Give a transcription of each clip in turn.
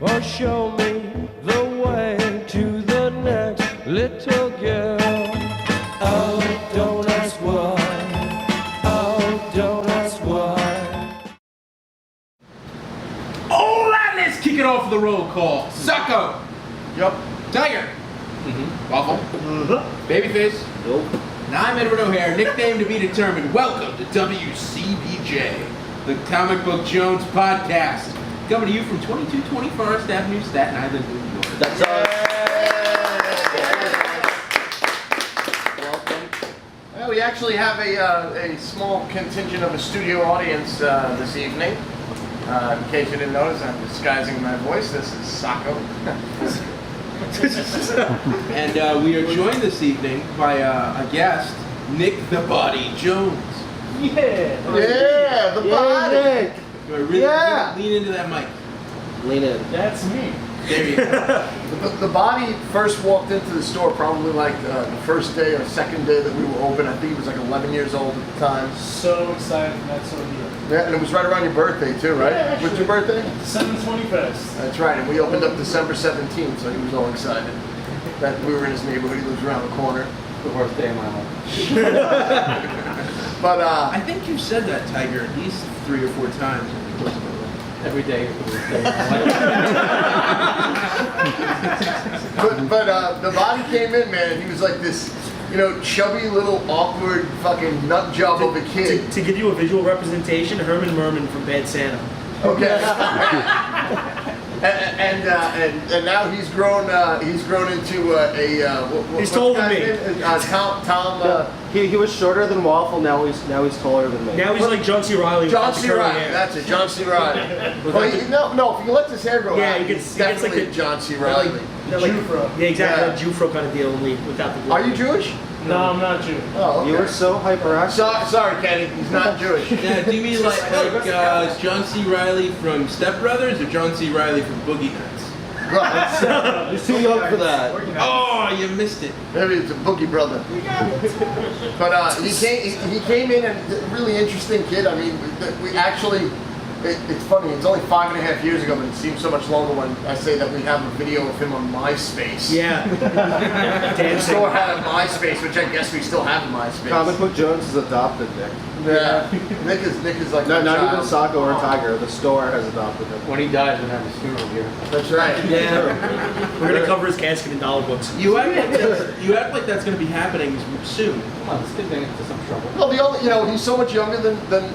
or show me the way to the next little girl. Oh, don't ask why. Oh, don't ask why. All right, let's kick it off with the roll call. Socko. Yup. Tiger. Waffle. Babyface. Nope. And I'm Edward O'Hare, nickname to be determined. Welcome to WCBJ, the Comic Book Jones podcast. Coming to you from 2220 Forest Avenue, Staten Island, New York. That's Welcome. Well, we actually have a small contingent of a studio audience this evening. In case you didn't notice, I'm disguising my voice. This is Socko. And we are joined this evening by a guest, Nick the Body Jones. Yeah, the body. You are really lean into that mic. Lean in. That's me. There you go. The body first walked into the store probably like the first day or second day that we were open. I think he was like 11 years old at the time. So excited for that sort of deal. Yeah, and it was right around your birthday too, right? Yeah, What's your birthday? December 21st. That's right, and we opened up December 17th, so he was all excited that we were in his neighborhood. He lives around the corner. The worst day of my life. But I think you said that, Tiger, at least 3 or 4 times over the course of my life. Every day is the worst day of my life. but the body came in, man, and he was like this, you know, chubby little awkward fucking nut job of a kid. To give you a visual representation, Herman Merman from Bad Santa. Okay. and now he's grown into He's taller than me. Tom. He was shorter than Waffle. Now he's taller than me. Now he's like John C. Reilly. John without the C. curly Reilly, hair. that's it, John C. Reilly. Well, no, if he lets his hair grow Yeah, out, he gets he's like definitely the John C. Like, Reilly. Jufro. Yeah, exactly. Yeah. That Jufro kind of deal, only without the. Are you Jewish? No, I'm not Jewish. Oh, okay. You were so hyperactive. Sorry, Kenny, he's not Jewish. Yeah, do you mean like John C. Reilly from Step Brothers or John C. Reilly from Boogie Nights? Right. He's too young for that. Oh, you missed it. Maybe it's a Boogie Brother. But he came in and a really interesting kid. I mean, we actually, it's funny, it's only 5.5 years ago, but it seems so much longer when I say that we have a video of him on MySpace. Yeah. The store had a MySpace, which I guess we still have a MySpace. Comic Book Jones is adopted Nick. Yeah. Nick is like No, my not even child. Socko or Tiger. The store has adopted him. When he dies, we're gonna have his funeral here. That's right. Yeah. We're gonna cover his casket in dollar books. You act like that's going to be happening soon. Come on, let's get into some trouble. Well, the only, he's so much younger than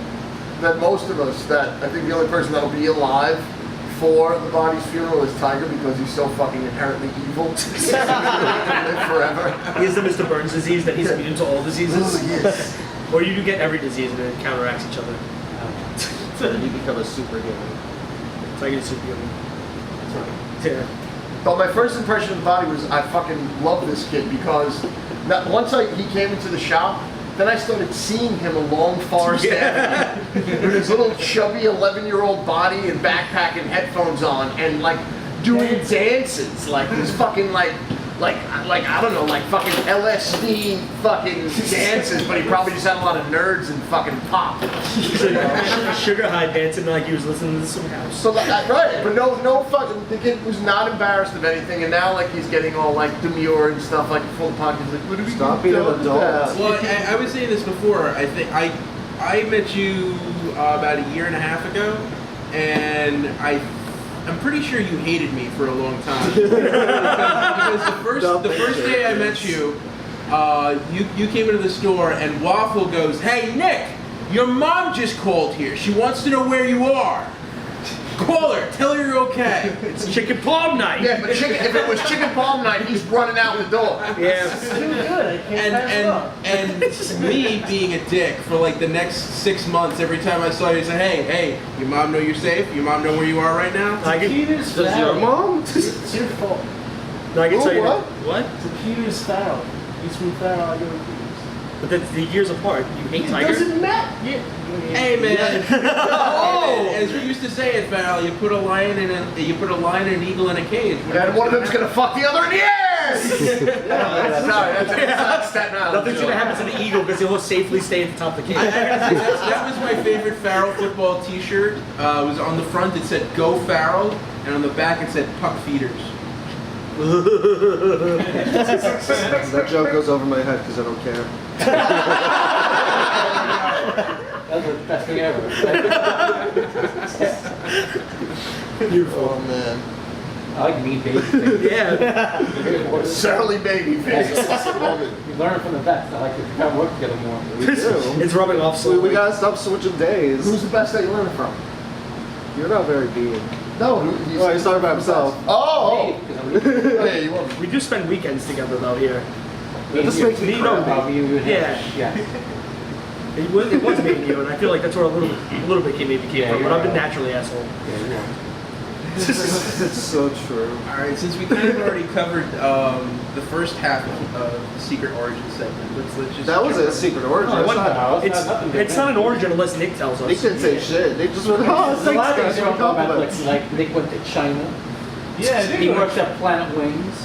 most of us that I think the only person that'll be alive for the body's funeral is Tiger because he's so fucking inherently evil. Live forever. He has the Mr. Burns disease that he's immune to all diseases. Yes. Or you do get every disease and it counteracts each other. So you become a superhuman. It's like a superhuman. That's right. Yeah. But my first impression of the body was I fucking love this kid because once he came into the shop, then I started seeing him along Forest Avenue with his little chubby 11-year-old body and backpack and headphones on and like doing dances like this fucking like I don't know, like fucking LSD fucking dances, but he probably just had a lot of nerds and fucking pop. Sugar high dancing like he was listening to some house. So right, but no fucking. The kid was not embarrassed of anything, and now like he's getting all like demure and stuff, like full of pockets. Like, what are we Stop being an adult. Well, I was saying this before. I think I met you about 1.5 years ago, and I'm pretty sure you hated me for a long time because the first day I met you, you came into the store and Waffle goes, "Hey Nick, your mom just called here. She wants to know where you are. Call her. Tell her you're okay." It's chicken palm night. Yeah, but if it was chicken palm night, he's running out the door. Yeah. It's doing good. I can't pass it up. And me being a dick for like the next 6 months, every time I saw you, I said, hey, your mom know you're safe? Your mom know where you are right now? Peter's Does your mom? It's your fault. No, I can tell you what? What? It's a Peter's Farrell. He's from Farrell. I go to Peter's. But that's the years apart. You hate It Tiger? doesn't matter. Hey man, Hey, man, as we used to say at Farrell, you put a lion and an eagle in a cage. And one of them's gonna fuck the other in the air. Sorry, that's not Staten Island. Nothing's gonna happen to the eagle because he'll safely stay at the top of the I cage. gotta say, that was my favorite Farrell football T-shirt. It was on the front. It said "Go Farrell," and on the back it said "Puck Feeders." That joke goes over my head because I don't care. That's the best thing ever. Beautiful. Oh man. I like mean baby things. Yeah. Surly baby face. You learn from the vets. I like to kind of work together more. We do. It's rubbing off We slowly. gotta stop switching days. Who's the best that you learned from? You're not very mean. No, Oh, he's talking about himself. Oh, Hey, 'cause I'm oh, yeah, you want We do spend weekends together though here. This makes me know crappy. me. Yeah. Yeah. It was me and you, and I feel like that's where a little bit came from. Yeah, But you're I've been right. naturally asshole. Yeah, you are. It's so true. All right, since we kind of already covered the first half of the Secret Origin segment, let's just. That was jump a secret origin. Oh, it It's wasn't- not- No, It's nothing it's not an origin unless Nick tells us. They didn't say shit. They just went, oh, There's a lot thanks of guys things for you don't know about, compliments. like Nick went to China. Yeah, He works at Planet Wings.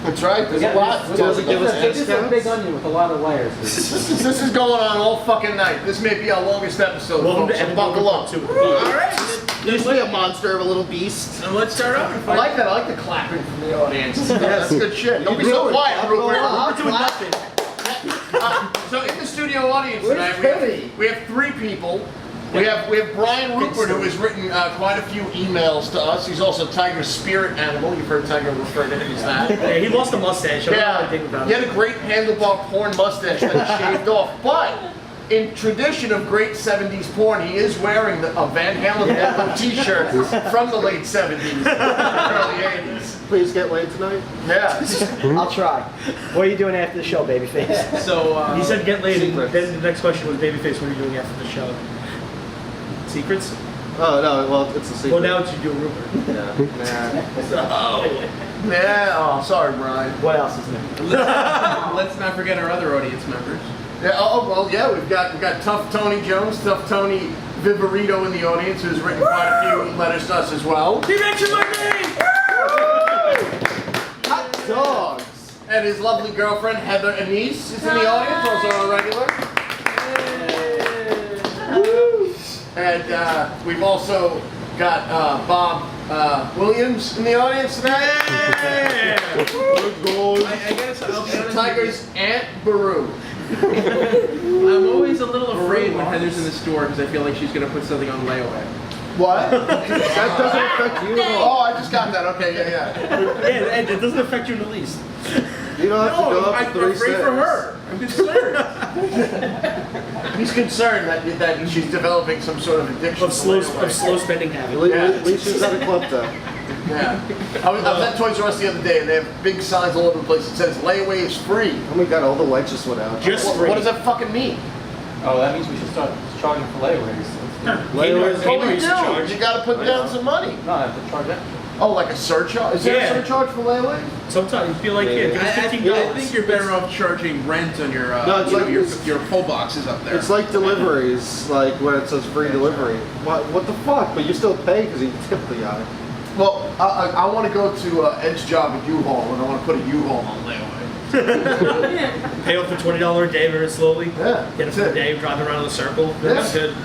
That's right. There's a lot. Does it give us This is a discounts? big onion with a lot of layers. This is going on all fucking night. This may be our longest episode, Welcome folks, to so buckle up. Evan All right, He used to be a monster of a little beast. and let's start off. I like that. I like the clapping from the audience. That's good shit. Don't be so quiet, Rupert. We're doing nothing. So in the studio audience Where's tonight, Penny? we have three people. We have Brian Rupert, who has written quite a few emails to us. He's also Tiger's spirit animal. You've heard Tiger refer to him as that. Yeah, he lost a mustache. I don't know anything Yeah, about he had it. a great handlebar porn mustache that he shaved off. But in tradition of great 70s porn, he is wearing a Van Halen logo t-shirt from the late 70s, early 80s. Please get laid tonight. Yeah. I'll try. What are you doing after the show, babyface? So He said get laid. and Secrets. Then the next question was, Babyface, what are you doing after the show? Secrets? Oh no, well it's a secret. Well, now it's you doing Rupert. Yeah. Oh, sorry, Brian. What else is new? let's not forget our other audience members. Yeah, well, yeah, we've got Tough Tony Jones, Tough Tony Viverito in the audience, who's written quite a few letters to us as well. He mentioned my name! Hot dogs. And his lovely girlfriend Heather Anise is in the audience, also a regular. And we've also got Bob Williams in the audience tonight. I guess I'll be honest. Tiger's Aunt Baru. I'm always a little afraid when Heather's in the store because I feel like she's gonna put something on layaway. What? That doesn't affect you at all. Oh, I just got that. Okay, yeah. Yeah, and it doesn't affect you in the least. You don't have to go No, up I'm to 3 afraid for her. I'm concerned. He's concerned that she's developing some sort of addiction Of to slow layaway. spending habit. At least she's at a club though. Yeah. I was at Toys R Us the other day, and they have big signs all over the place that says layaway is free. Oh my god, all the lights just went out. Just What does that fucking mean? Oh, that means we should start charging for layaways. Layaway's What we used to charge. do? You gotta put down some money. No, I have to charge that. Oh, like a surcharge? Is there Yeah. a surcharge for layaway? Sometimes you feel like, yeah, give us I $15. think you're better off charging rent on your No, it's like your pull boxes up there. It's like deliveries, like when it says free delivery. What the fuck? But you still pay because you tip the guy. Well, I want to go to Ed's job at U-Haul, and I want to put a U-Haul on layaway. Pay off the $20 a day very slowly. Yeah, Get it for the day, drive around in a circle. That's good.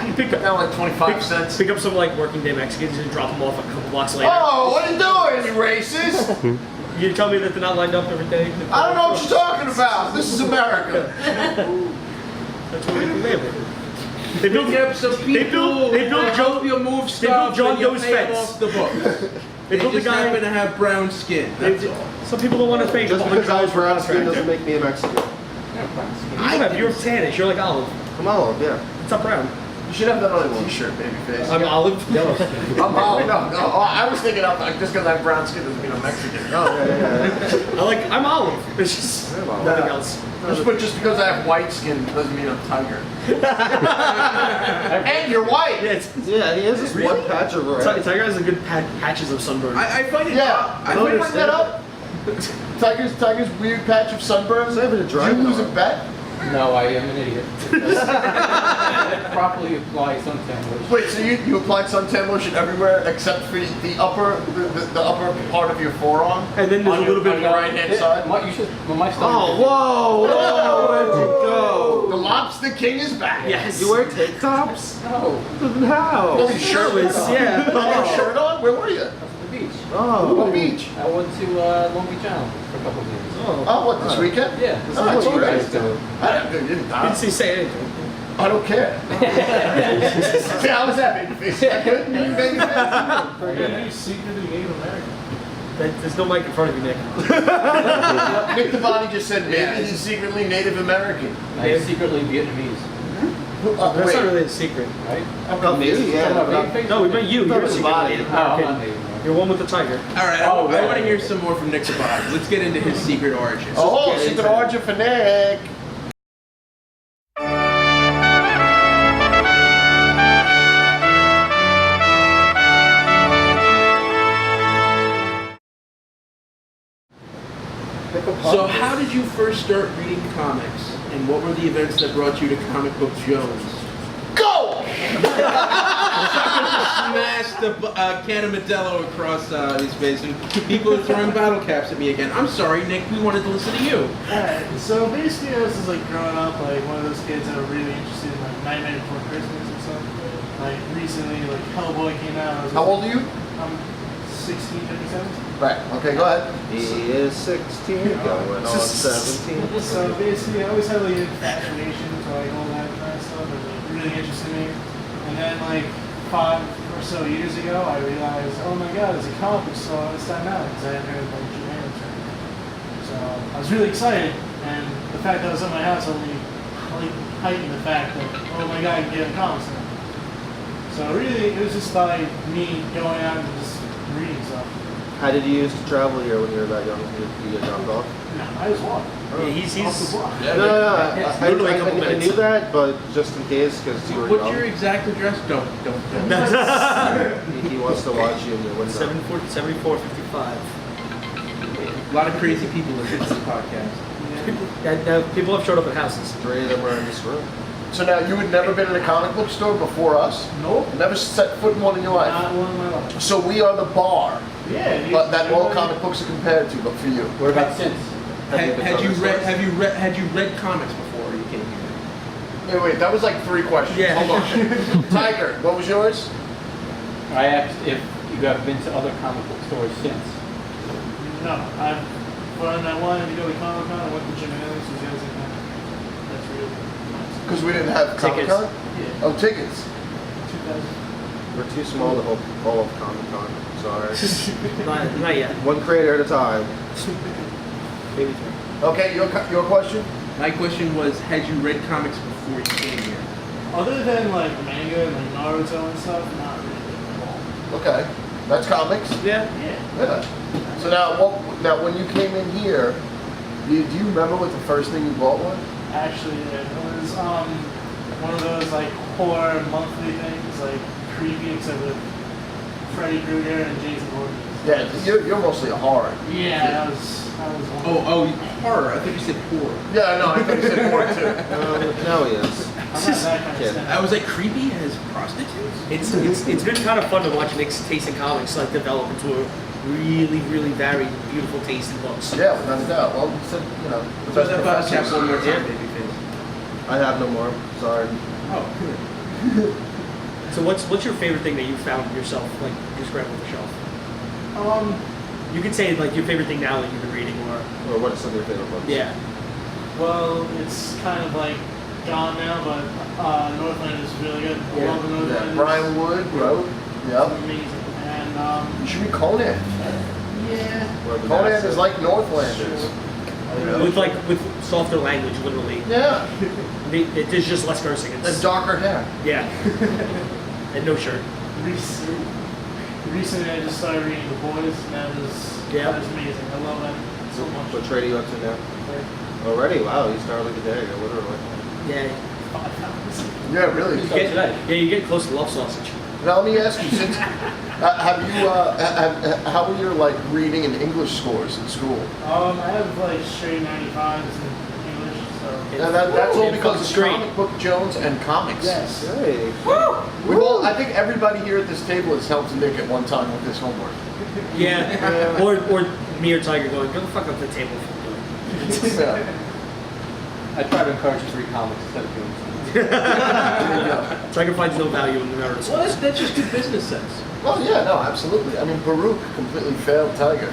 You pick up, Now like 25 cents. pick up some like working day Mexicans and drop them off a couple blocks later. Oh, what are you doing, you racist? You tell me that they're not lined up every day. I don't know what you're talking about. This is America. That's what we do, man. They built Pick up some people. they built help you move stuff. John and you Doe's pay them fence. off the books. They built a just guy. happen to have brown skin. That's all. Some people don't want to pay Just $100 because I was for a brown skin contractor. doesn't make me a Mexican. You're tannish. You're like olive. I'm olive, yeah. It's not brown. You should have that on a t-shirt, babyface. I'm olive. Yellow. I'm olive. No, I was thinking of like just because I'm brown skin doesn't mean I'm Mexican. Oh, yeah. I'm olive. It's just I'm olive. nothing else. Just because I have white skin doesn't mean I'm tiger. And you're white. Yeah, it's, Yeah, he has this one patch of red. Tiger has a good patches of sunburn. I find it. Yeah, I can we find bring that up? Tiger's weird patch of sunburn. It's not even a dry Did you lose a dog. bet? No, I am an idiot. properly apply suntan lotion. Wait, so you applied suntan lotion everywhere except for the upper part of your forearm? And then there's on a little bit on your more. right hand side? You should. Well, my Oh, stomach. whoa, whoa, where'd you go? The Lobster King is back. Yes. You wear tank tops? No, Then how? Oh, your shirt was Yeah. You had your shirt on? Where were you? that's the beach. Oh. What beach? I went to Long Beach Island for a couple of days. Oh, what, this weekend? Yeah. Oh, that's what you great. guys do. You didn't Didn't die. say anything. I don't care. See, how was that, babyface? Is that good? Babyface? Are you secretly Native American? There's no mic in front of you, Nick. Nick Devani just said maybe he's secretly Native American. I'm secretly Vietnamese, That's Wait. not really a secret. right? Oh, me? Yeah. No, we meant you. You're a secret body. Native Oh, I'm American. not Native American. You're one with the tiger. All right, I want to hear some more from Nick Sabag. Let's get into his secret origins. Oh, secret origin for Nick. So, how did you first start reading comics, and what were the events that brought you to Comic Book Jones? Go! Smashed a can of Modelo across his face, and people are throwing bottle caps at me again. I'm sorry, Nick. We wanted to listen to you. Alright, so basically I was just like growing up like one of those kids that were really interested in like Nightmare Before Christmas and stuff. Like recently like Hellboy came out. I was How old are you? I'm 16, 17. Right, okay, go ahead. He is 16, going on 17. So basically I always had like an fascination for like all that kind of stuff. It was like, really interested me. And then like 5 or so years ago I realized, oh my god, there's a comic book store on Staten Island because I hadn't heard of like Japan or anything. So I was really excited, and the fact that I was at my house only like heightened the fact that, oh my god, I can get a comics now. So really, it was just by me going out and just reading stuff. How did you used to travel here when you were that young? You get dropped off? No, I just walked Yeah, he's off the block. No, literally a couple I minutes. knew that, but just in case, because you were What's young. your exact address? Don't. He wants to watch you in your window. 7455. A lot of crazy people listen to this podcast. People have showed up at houses. 3 of them are in this room. So now you had never been in a comic book store before us? Nope, Never set foot in one in your life? not one in my life. So we are the bar, Yeah, dude, but that all everybody- comic books are compared to, but for you. What about since? Had you read comics before you came here? Wait, that was like 3 questions. Yeah. Hold on. Tiger, what was yours? I asked if you have been to other comic book stores since. No, when I wanted to go to Comic Con, I went to Jim Alex, who's the other thing. That's really nice. Because we didn't have Comic Tickets. Con? Yeah, Oh, tickets. 2000. We're too small to hold all of Comic Con. Sorry. Not yet. One creator at a time. Maybe 3. Okay, your question? My question was, had you read comics before you came here? Other than like manga and like Naruto and stuff, not really at all. Okay, that's comics. Yeah. Yeah. Yeah. So now when you came in here, do you remember what the first thing you bought was? Actually, it was one of those like horror monthly things, like creepy except with Freddy Krueger and Jason Voorhees. Yeah, you're mostly a horror. Yeah, that was one. Oh, horror. I think you said poor. Yeah, no, I thought you said horror too. Now he is. I'm not that kind of Kid. stuff. I was like creepy as prostitutes. It's been kind of fun to watch Nick's taste in comics like develop into a really varied, beautiful taste in books. Yeah, without a doubt. Well, you said, the So best that bottle cap professors. one more time, Yeah. babyface. I have no more. Sorry. Oh, good. So what's your favorite thing that you found yourself, like just grabbing on the shelf? You could say like your favorite thing now that you've been reading, or Or what are some of your favorite books? yeah. Well, it's kind of like gone now, but Northland is really good. I love the Northland. Yeah, Brian Wood wrote. It's Yep. amazing. And You should read Conan. yeah. Where the Conan master- is like Northlanders. With softer language, literally. Yeah, There's just less cursing. and It's, darker hair. yeah. And no shirt. Recently, I just started reading The Boys, and that was amazing. I love that so much. What trade are you up to now? Already? Wow, you started like a day ago, literally. Yeah. Yeah, really. You get, yeah, you get close to love sausage. Now let me ask you, since have you how were your like reading and English scores in school? I have like straight 95s in English, so And that's all And because of straight. Comic Book Jones and comics. Yes. Hey. I think everybody here at this table has helped Nick at one time with his homework. Yeah. Or me or Tiger going, go the fuck up the table. Yeah. I try to encourage you to read comics instead of doing There you go. Tiger finds no value in the narrative. Well, that's just good business sense. Well, yeah, no, absolutely. I mean, Baruch completely failed Tiger.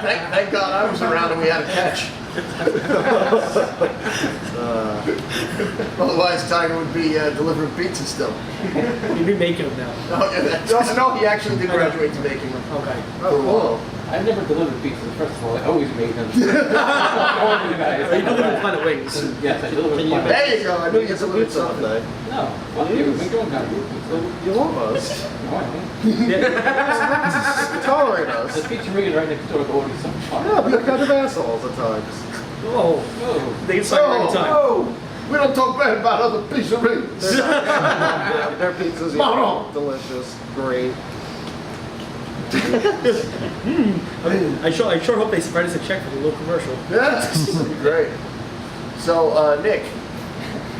Thank God I was around and we had a catch. Otherwise, Tiger would be delivering pizza still. You'd be making them now. No, he actually did graduate to making them. Okay. Oh, cool. I never delivered pizza. First of all, I always made them. So you deliver Planet Wings. Yes, I delivered Can you Planet There you go. I knew you Get had some delivered pizza something. someday. No, fuck you. We've been going down to You love us. No, I don't. Yeah. Tolerate The us. pizzeria right next door to order some fun. Yeah, we're kind of assholes at times. Oh. Oh. They get Tiger every time. Oh, we don't talk bad about other pizzerias. Their pizza's Mama. delicious, great. I sure hope they write us a check for the little commercial. Yeah, that'd be great. So, Nick,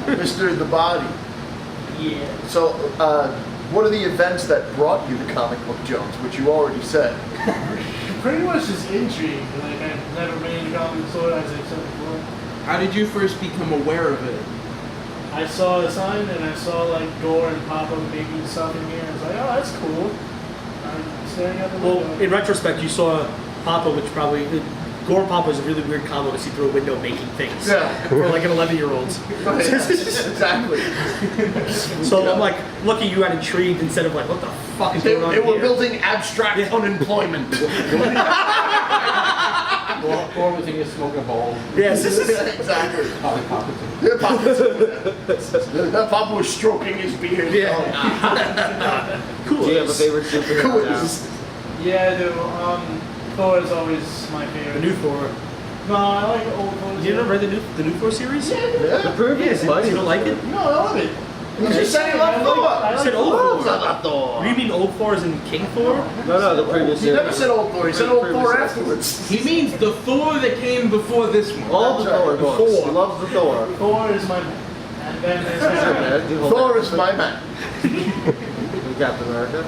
Mr. The Body. Yeah. So, what are the events that brought you to Comic Book Jones, which you already said? Pretty much just intrigue. Like I've never been in a comic store, as I've said before. How did you first become aware of it? I saw a sign and I saw like Gore and Papa making stuff in here. I was like, oh, that's cool. I'm staring out the window. Well, in retrospect, you saw Papa, which probably Gore Papa is a really weird combo to see through a window making things. Yeah. For like an 11-year-old. Exactly. So I'm like, lucky you got intrigued instead of like, what the fuck is They going on were here? building abstract unemployment. Or was in your smoking bowl. Yes. Exactly. Probably competent. Papa was stroking his beard. Cool. Do you have a favorite superhero Cool. now? Yeah, I do. Thor is always my favorite. The new Thor. No, I like the old Thor. You never read the new Thor series? Yeah. The previous Yeah, Mighty you don't like it? No, I love it. You just said he loved Thor. I You like said old Oh, Thor. not Thor. Do you mean old Thor as in King Thor? No, the previous He never series. said old Thor. He said old Thor afterwards. He means the Thor that came before this one. All the That's Thor right. books. Thor. He loves the Thor. Thor is my man. And then there's Thor is my man. Captain America.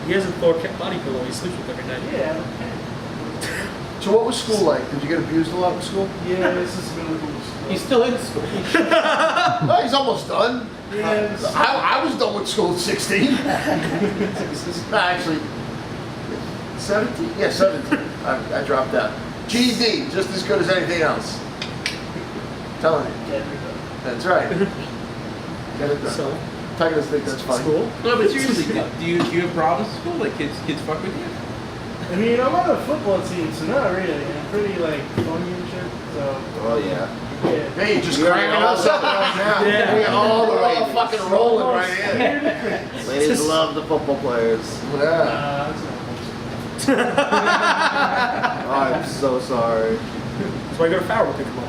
He has a Thor body pillow he sleeps with every night. Yeah. So what was school like? Did you get abused a lot in school? Yeah, this is really cool. He's still in school. Oh, he's almost done. Yes. I was done with school at 16. No, actually, 17? Yeah, 17. I dropped out. GED, just as good as anything else. Telling you. That's right. Get it done. So, Tiger doesn't think that's funny. school. No, but seriously, do you have problems in school? Like kids fuck with you? I mean, I'm on a football team, so not really. I'm pretty like funny and shit. So Oh yeah. yeah. Hey, you're just cranking us up right now. Yeah. We're all fucking rolling right here. Ladies love the football players. Yeah. That's not I'm so sorry. That's why I go to Farrell to pick him up.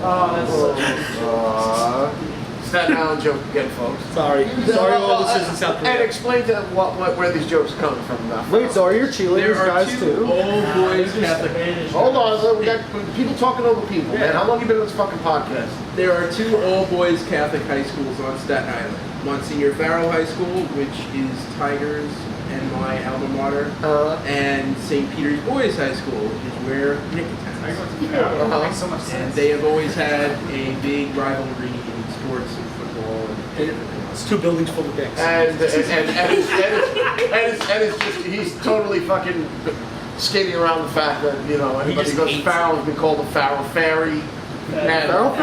Oh, that's such Staten Island joke again, folks. Sorry. Sorry, all listeners in South And Korea. explain to them where these jokes are coming from now. Wait, so are your There cheerleaders are guys two too? old boys Catholic. Hold on, we got people talking over people, man. How long you been on this fucking podcast? There are two all boys Catholic high schools on Staten Island. Monsignor Farrell High School, which is Tigers and my alma mater, and St. Peter's Boys High School, which is where Nick attends. makes so much And sense. they have always had a big rivalry in sports and football and everything else. It's 2 buildings full of dicks. And it's just, he's totally fucking skating around the fact that, you know, anybody just goes hates Farrell has been called a Farrell Fairy. Farrell?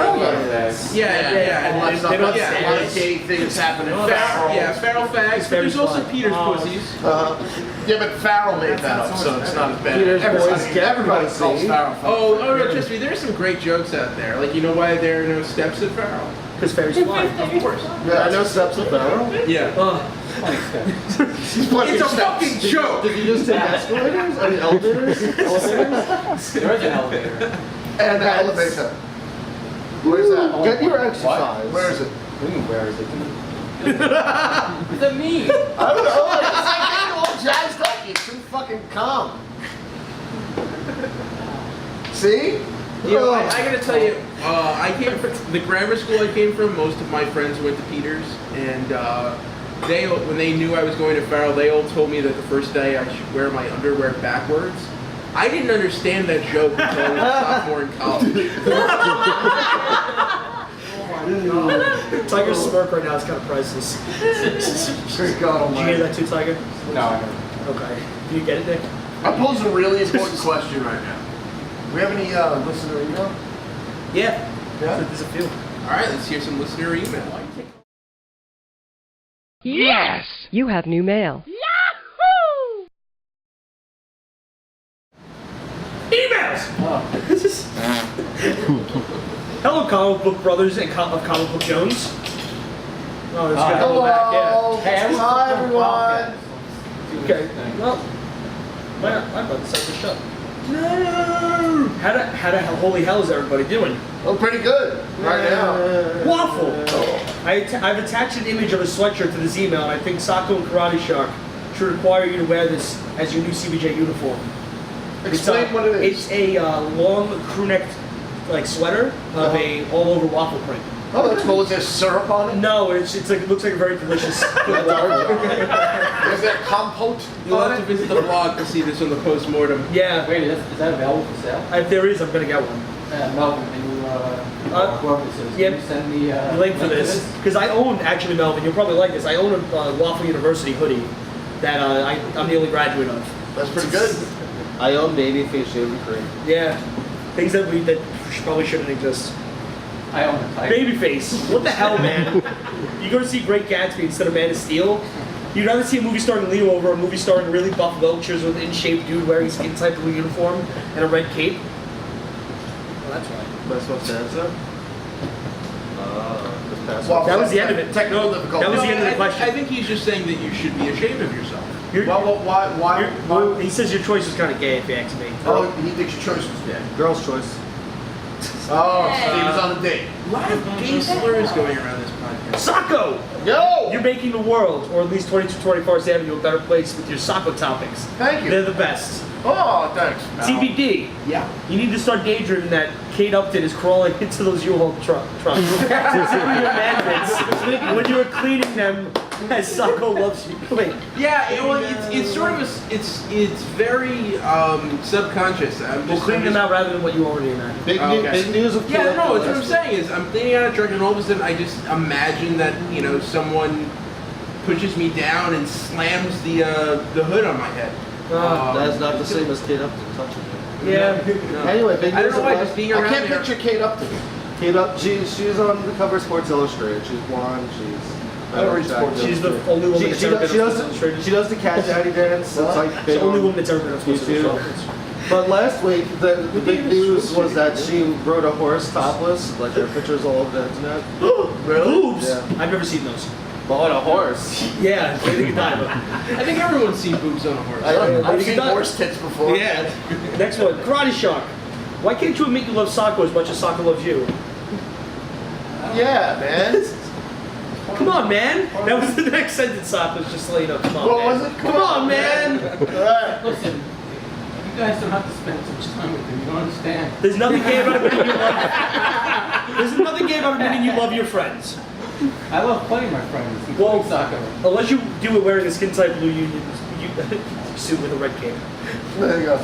Yeah. And lots They don't of say a lot of this. gay things happen in Oh, Farrell. Yeah, Farrell fags, but there's also Peter's pussies. Yeah, but Farrell made that up, so it's not as bad. Peter's Everybody Boys Get calls Pussy. Farrell. Oh, no, trust me, there's some great jokes out there. Like, you know why there are no steps at Farrell? Because Ferry's flying. Of course. Yeah, I know steps of Farrell. Yeah. It's a fucking joke! Did you just take escalators? I mean elevators? Elevators? There is an elevator. And the elevator. Where's that? Get your exercise. Where is it? What do you mean, where is it? What does that mean? I don't know. It's like getting all jazzed up. You're too fucking calm. See? You know, I gotta tell you, I came from the grammar school I came from. Most of my friends went to Peters, and when they knew I was going to Farrell, they all told me that the first day I should wear my underwear backwards. I didn't understand that joke until I was a sophomore in college. Tiger's smirk right now is kind of priceless. Great God Did you hear that too, Tiger? No, I don't. Okay. Can you get it, Nick? I'm posing a really important question right now. We have any listener email? Yeah. Yeah? There's a few. All right, let's hear some listener email. Yes! You have new mail. Emails! Hello, comic book brothers and of comic book Jones. Oh, that's good. Hello. Back. Yeah. Hey, Hi, everyone. Okay. Well, my brother said to shut. No. How the holy hell is everybody doing? Oh, pretty good right now. Waffle. I've attached an image of a sweatshirt to this email, and I think Socko and Karate Shark should require you to wear this as your new CBJ uniform. Explain what it is. It's a long crew neck like sweater of a all over waffle print. Oh, that's cool. Is there syrup on it? No, it's like it looks like a very delicious waffle. Is there compote You'll on have to it? visit the blog to see this on the postmortem. Yeah, Wait, is that available for sale? if there is, I'm gonna get one. Melvin, can you, whoever this is, yeah, can you send me The link for this because I own actually Melvin. You'll probably like this. I own a Waffle University hoodie that I'm the only graduate of. That's pretty good. I own Babyface shaving cream. Yeah, things that probably shouldn't exist. I own a tiger. Babyface. What the hell, man? You go to see Great Gatsby instead of Man of Steel? You'd rather see a movie starring Leo over a movie starring really buff Welchers with an in-shape dude wearing a skin tight blue uniform and a red cape? Well, that's right. That's what Sam said. This past Well, That was the end of it. Technical No, difficulty. that was the end of the question. I think he's just saying that you should be ashamed of yourself. You're- Why? He says your choice was kind of gay, if you ask me. Oh, he thinks your choice was gay. Girl's choice. Oh, so he was on a date. A lot of gay slurs going around this podcast. Socko! Yo! You're making the world, or at least 2224 Avenue, a better place with your Socko topics. Thank They're you. the best. Oh, thanks. pal. TBD. Yeah. You need to start daydreaming that Kate Upton is crawling into those U-Haul trucks to see your mandats when you were cleaning them as Socko loves you. Wait. Yeah, it's sort of it's very subconscious. We'll clean them out rather than what you already imagined. Okay. Big news of Yeah, Kate no, Upton that's what I'm last saying is I'm thinking out of truck and all of a sudden I just imagine that, you know, someone pushes me down and slams the hood on my head. week. That's not the same as Kate Upton touching you. Yeah. No. Anyway, big I news don't know of why, last just being I around can't there. picture Kate Upton. Kate Upton, she's on the cover of Sports Illustrated. She's blonde. I don't read Sports She's the only woman that's ever been on Sports Illustrated. She does the cat daddy dance. It's like She's big the only on woman that's ever been on Sports YouTube. Illustrated. But last week, the big news was that she rode a horse topless. Like there are pictures all over the internet. Boobs! Yeah. I've never seen those. But on a horse. Yeah, Lady Godiva. I think everyone's seen boobs on a horse. I've seen Godiva. horse tits before. Yeah. Next one, Karate Shark. Why can't you admit you love Socko as much as Socko loves you? Yeah, man. Come on, man. That was the next sentence, Socko. Just to let you know. Come on, What man. was it? Come on, man. Alright. Listen, you guys don't have to spend so much time with him. You don't understand. There's nothing gay about admitting you love. There's nothing gay about admitting you love your friends. I love playing my friends, Well- including soccer. Unless you do it wearing a skin tight blue union suit with a red cape. There you go.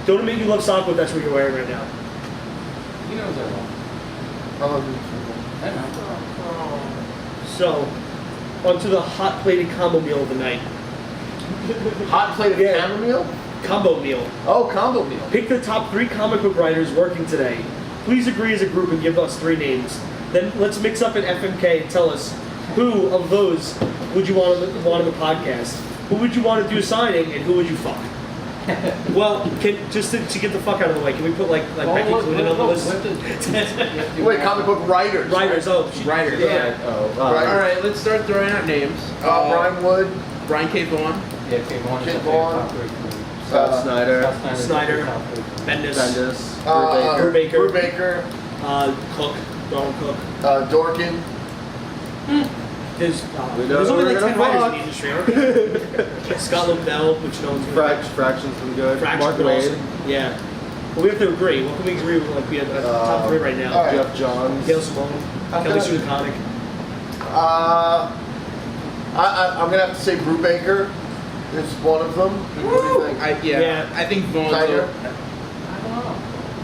Don't admit you love Socko if that's what you're wearing right now. He knows I love. I love you. I know. So, onto the hot plated combo meal of the night. Hot plate of Yeah. chamomile? Combo meal. Oh, combo meal. Pick the top 3 comic book writers working today. Please agree as a group and give us 3 names. Then let's mix up an FMK and tell us who of those would you want on the podcast. Who would you want to do a signing and who would you fuck? Well, just to get the fuck out of the way, can we put like Becky Cloonan on the list? Wait, comic book writers. Writers, oh, Writers. Yeah. Right. All right, let's start throwing out names. Brian Wood. Brian K. Vaughan. Yeah, Kate Vaughn is Kate up there, Vaughn. top 3 for me. Scott Snyder. Scott Snyder. is top 3 for me. Bendis, Bendis. Brubaker. Brubaker. Cook, Donald Cook. Dorkin. There's We know only we're like 10 gonna writers in fuck. the industry, aren't there? Scott Lobdell, which no one's gonna Fraction's been good. Fraction Mark been Wade. awesome. Yeah. Well, we have to agree. What can we agree with? Like, we have top 3 right now. all right. Jeff Johns. Gail Simone, Kelly Sue DeConnick. I'm gonna have to say Brubaker is one of them. What do you think? Yeah. I think Vaughn's. Tiger? I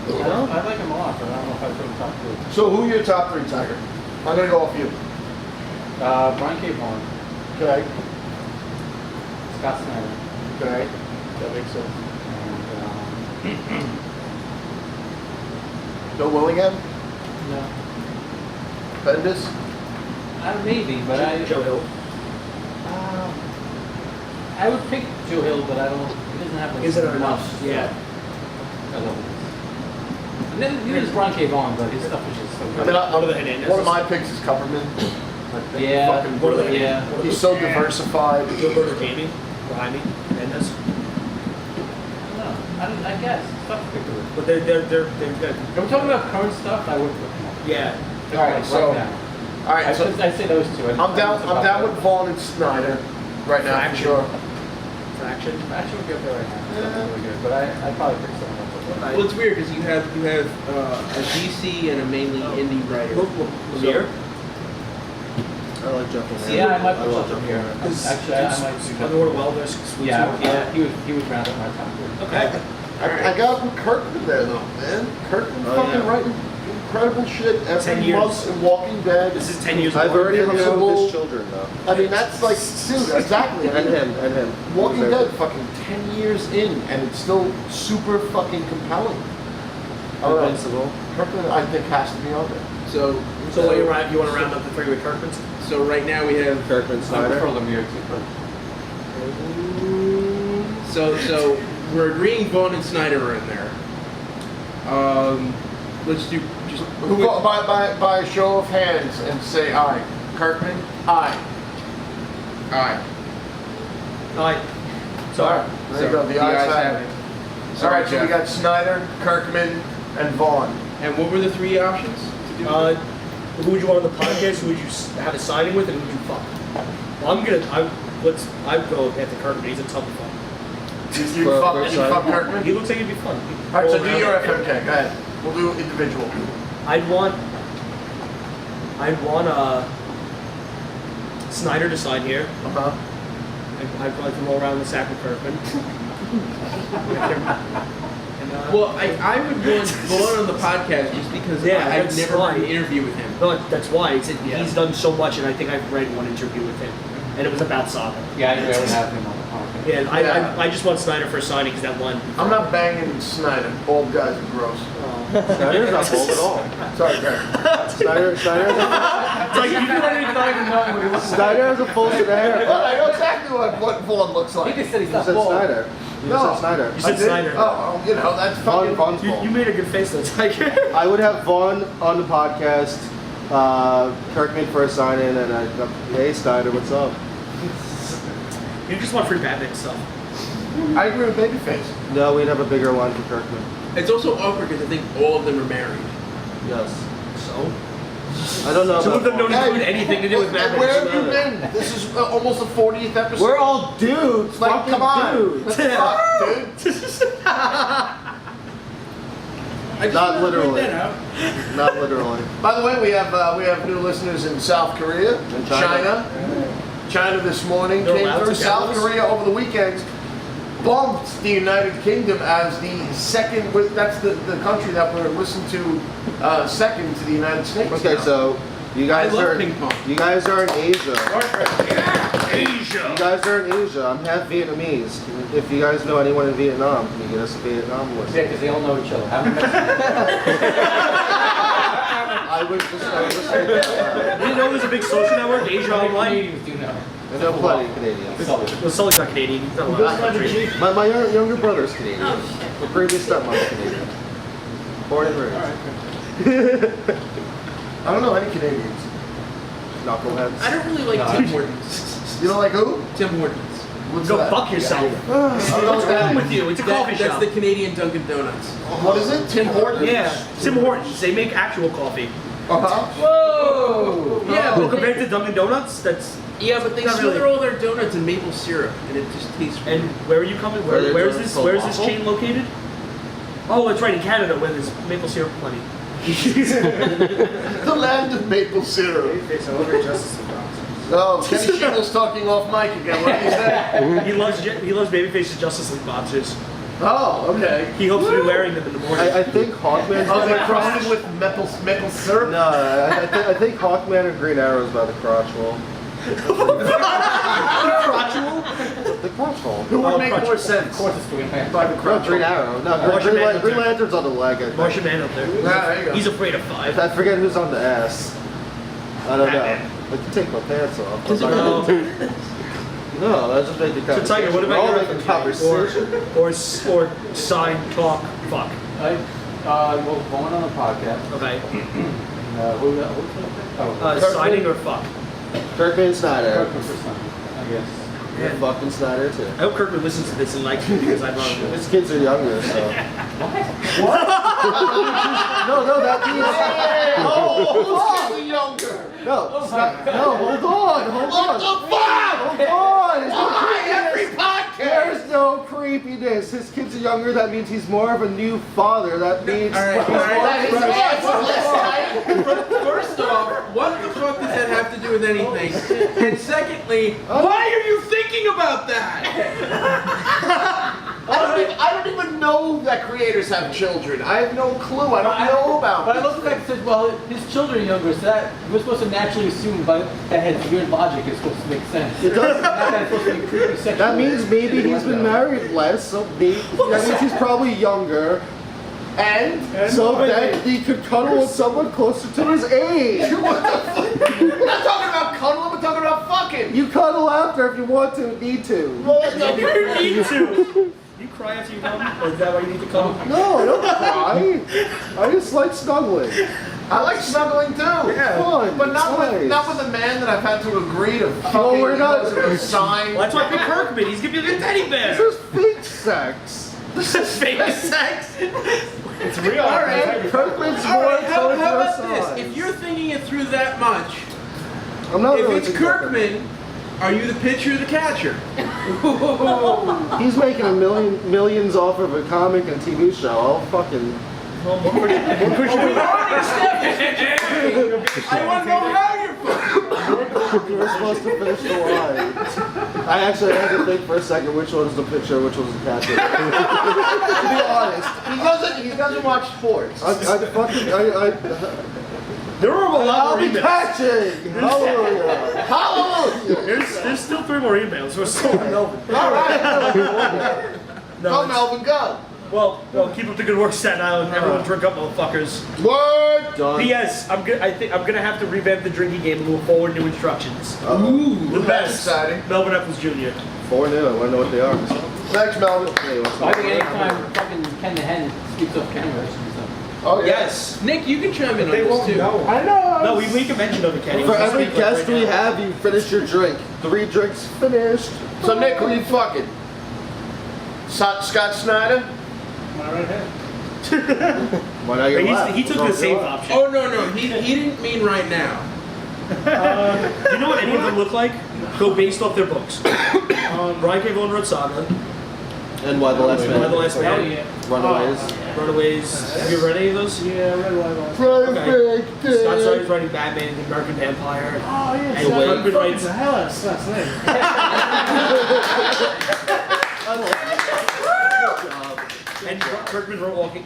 don't know. I like them a lot, but I don't know if I put them top 3. So who are your top 3, Tiger? I'm gonna go off you. Brian K. Vaughan, Okay. Scott Snyder, Okay. That makes sense. and Bill Willingham? no, Bendis? maybe, but Joe Hill. I would pick Joe Hill, but I don't. He doesn't have like Isn't much enough? stuff. Yeah. I love this. And then neither is Brian K. Vaughan, but his stuff is just so I good. mean, One of the Hernandez. one of my picks is Kupperman. Yeah, Fucking One of the brilliant. yeah. One of He's the- so diversified. Gilbert or Jamie behind me. Hernandez. I don't know. I guess stuff pick with. But they're good. If we're talking about current stuff, I would put them up. Yeah. All right, so now. all right, so I say those two. I'm down with Vaughn and Snyder right now for Fraction. sure. Fraction. Actually, would be up there right now. That's really good, but I'd probably pick someone else. Well, it's weird because you have a DC and a mainly indie writer. Lemire. I like Jeff Lemire. Yeah, I might put love something Jeff here. Lemire. Actually, I might do that. Underwater Wellness. Yeah, he would round up my top 3. Okay. I got Kirkman there though, man. Kirkman Oh, fucking yeah. writing incredible shit 10 every years. month in Walking Dead. This is 10 years I've ago. already hung out with Invincible. his children though. I mean, that's like, dude, exactly. I And mean, him. Walking Exactly. Dead, fucking 10 years in, and it's still super fucking compelling. I don't know. Invincible. Kirkman, I think, has to be on there. So So you want to round up the 3 with Kirkman's? So right now we have. Kirkman I Snyder. prefer Lemire too, but So we're agreeing Vaughn and Snyder are in there. Let's do just. Who go by a show of hands and say aye. Kirkman, aye. Alright. Alright. Sorry. There you go. The ayes have it. All Sorry, right, so we Jeff. got Snyder, Kirkman, and Vaughn. And what were the 3 options? To do? Who would you want on the podcast? Who would you have a signing with, and who would you fuck? Well, I'd go after Kirkman. He's a tough fuck. You fuck Kirkman? He looks like he'd be fun. All right, so All do around. your FMK. Go ahead. We'll do individual. I'd want Snyder to sign here. Uh-huh. I'd like to roll around the sack with Kirkman. And, Well, I would want Vaughn on the podcast just because Yeah, I've that's never why. heard an interview with him. no, that's why. Yeah. He's done so much, and I think I've read one interview with him, and it was about Socko. yeah, I would have him on the podcast. Yeah, Yeah. I just want Snyder for a signing because that one. I'm not banging Snyder. Bald guys are gross. Snyder's not bold at all. Sorry, Kirk. Snyder It's like you don't even know what he looks like. Snyder has a full set of hair. I know exactly what Vaughn looks He like. just said he's You not said bald. Snyder. You No. said Snyder. You said I did? Snyder. Oh, you know, that's fucking... Vaughn's You bold. made a good face though, Tiger. I would have Vaughn on the podcast, Kirkman for a sign-in, and I'd go, hey Snyder, what's up? You just want free Batman stuff. I agree with Babyface. No, we'd have a bigger one for Kirkman. It's also awkward because I think all of them are married. Yes. So? I don't know. Some of them about don't include anything to do with Batman. Where have you been? This is almost the 40th episode. We're all dudes. Like, Fucking come on. dudes. Fuck, dude. I just Not wanted to point literally. that out. Not literally. By the way, we have new listeners in South Korea, And China. China this morning, They're came allowed through to South download? Korea over the weekend, bumped the United Kingdom as the second, that's the country that we're listened to second to the United States. Okay, now. so you guys I love are ping pong. you guys are in Asia. Asia. You guys are in Asia. I'm half Vietnamese. If you guys know anyone in Vietnam, can you get us a Vietnam list? Yeah, because they all know each other. Haven't met- I would just say You didn't know there's a big social network, Asia Online? Canadians do know. I know plenty of Canadians. Well, Sully's not Canadian. He's not allowed that country. My younger brother's Canadian. My previous stepmom's Canadian. Born and raised. I don't know any Canadians. Knuckleheads. I don't really like No. Tim Hortons. You know like who? Tim Hortons. What's Go that? fuck yourself. I don't know What's what wrong that with is. you? It's a coffee That's shop. the Canadian Dunkin' Donuts. What is it? Tim Hortons? Yeah, Tim Hortons. They make actual coffee. Uh-huh. Whoa! Yeah, Well, but compared to Dunkin' Donuts, that's. they Not smother really. all their donuts in maple syrup, and it just tastes. And where are you coming? Where are they Where is doing this? so Where is this awful? chain located? Oh, that's right, in Canada where there's maple syrup plenty. The land of maple syrup. Babyface, I love your Justice League boxers. Oh, Kenny Shingle's talking off mic again. What did he say? He loves Babyface's Justice League boxers. Oh, okay. He hopes to be wearing them in the morning. I think Hawkman's Oh, by they the crushed crotch. him with maple syrup? No, I think Hawkman and Green Arrow's by the crotch hole. Crotchal? The crotch hole. Who would make crutch. more sense? Of course it's Green Lantern. By the No, crutch. Green Arrow. No, Martian Manhunter. Green Lantern's on the leg. I think. Martian Manhunter. Yeah, there you go. He's afraid of fire. I forget who's on the ass. I don't Batman. know. I can take my pants off. No. No, that just made the So conversation. Tiger, what We're about all your making FMK? conversation. Or sign, talk, fuck. Well, going on a podcast. Okay. Who's Signing or fuck? Kirkman Snyder. Kirkman for something, I guess. You're fucking Snyder too. I hope Kirkman listens to this and likes me because I'm wrong. His kids are younger, so. No, that means. Oh, who's younger? No, hold on. What the fuck? Hold on. Why every podcast? There's no creepiness. His kids are younger. That means he's more of a new father. That means. All right. His ass is less tight. First off, what the fuck does that have to do with anything? And secondly, why are you thinking about that? I don't even know that creators have children. I have no clue. I don't know about But I this. love the fact that it says, well, his children are younger, so that we're supposed to naturally assume, but that has weird logic, it's supposed to make sense. It does. Not that it's supposed to be creepy sexual. That means maybe he's been married less, so that means he's probably younger. And So that he could cuddle with someone closer to his age. what the fuck? We're not talking about cuddling, we're talking about fucking. You cuddle after if you want to, need to. Well, that's not You need to. You cry after you come? Or is that why you need to come? No, I don't cry. I just like snuggling. I like snuggling too. Yeah, fun. But not It's with nice. not with a man that I've had to agree to fucking Well, we're not- because of a sign. Well, that's why I pick Kirkman. He's giving you the teddy bear. This is fake sex. This is fake sex. It's real. All right. Kirkman's All more right, how towards your about side. this? If you're thinking it through that much, I'm not if really it's thinking about Kirkman, are you the pitcher or the catcher? that. He's making millions off of a comic and TV show. I'll fucking. Well, one question. I want to know how you're fucking. You were supposed to finish the line. I actually had to think for a second which one was the pitcher, which one was the catcher. To be honest, He doesn't watch sports. There are a lot I'll more be emails. catching. Hallelujah. Hallelujah. There's still 3 more emails. We're still on Melvin. All right. No, Go it's- Melvin, go. well, keep up the good work, Staten Island. Everyone drink up, motherfuckers. Word. Done. P.S. I think I'm gonna have to revamp the drinking game and move forward new instructions. Ooh, The that's best. exciting. Melvin Eccles Jr. 4 new. I want to know what they are. Thanks, Melvin. Hey, what's I up? think anytime fucking Ken the Hen speaks off camera, it should be something. Oh Yes. Nick, you can chime in on They this won't too. know. I know. No, we make a mention of it, Kenny. For We every speak like guest right we now. have, you finish your drink. 3 drinks finished. So Nick, who you fucking? Scott Snyder? My right hand. Why not your left? He took What's the wrong safe with your left? option. Oh no, he didn't mean right now. You know what any of them look like? Go based off their books. Brian K. Vaughan wrote Saga, And why the last Why the man? Last Oh, Man, yeah. Runaways. Runaways. Have you read any of those? Yeah, red, white, white. Okay. Scott Snyder's writing Batman, The American Vampire. Oh, yeah. And Scott, Kirkman fucking writes- the hell out of Scott's name. And Kirkman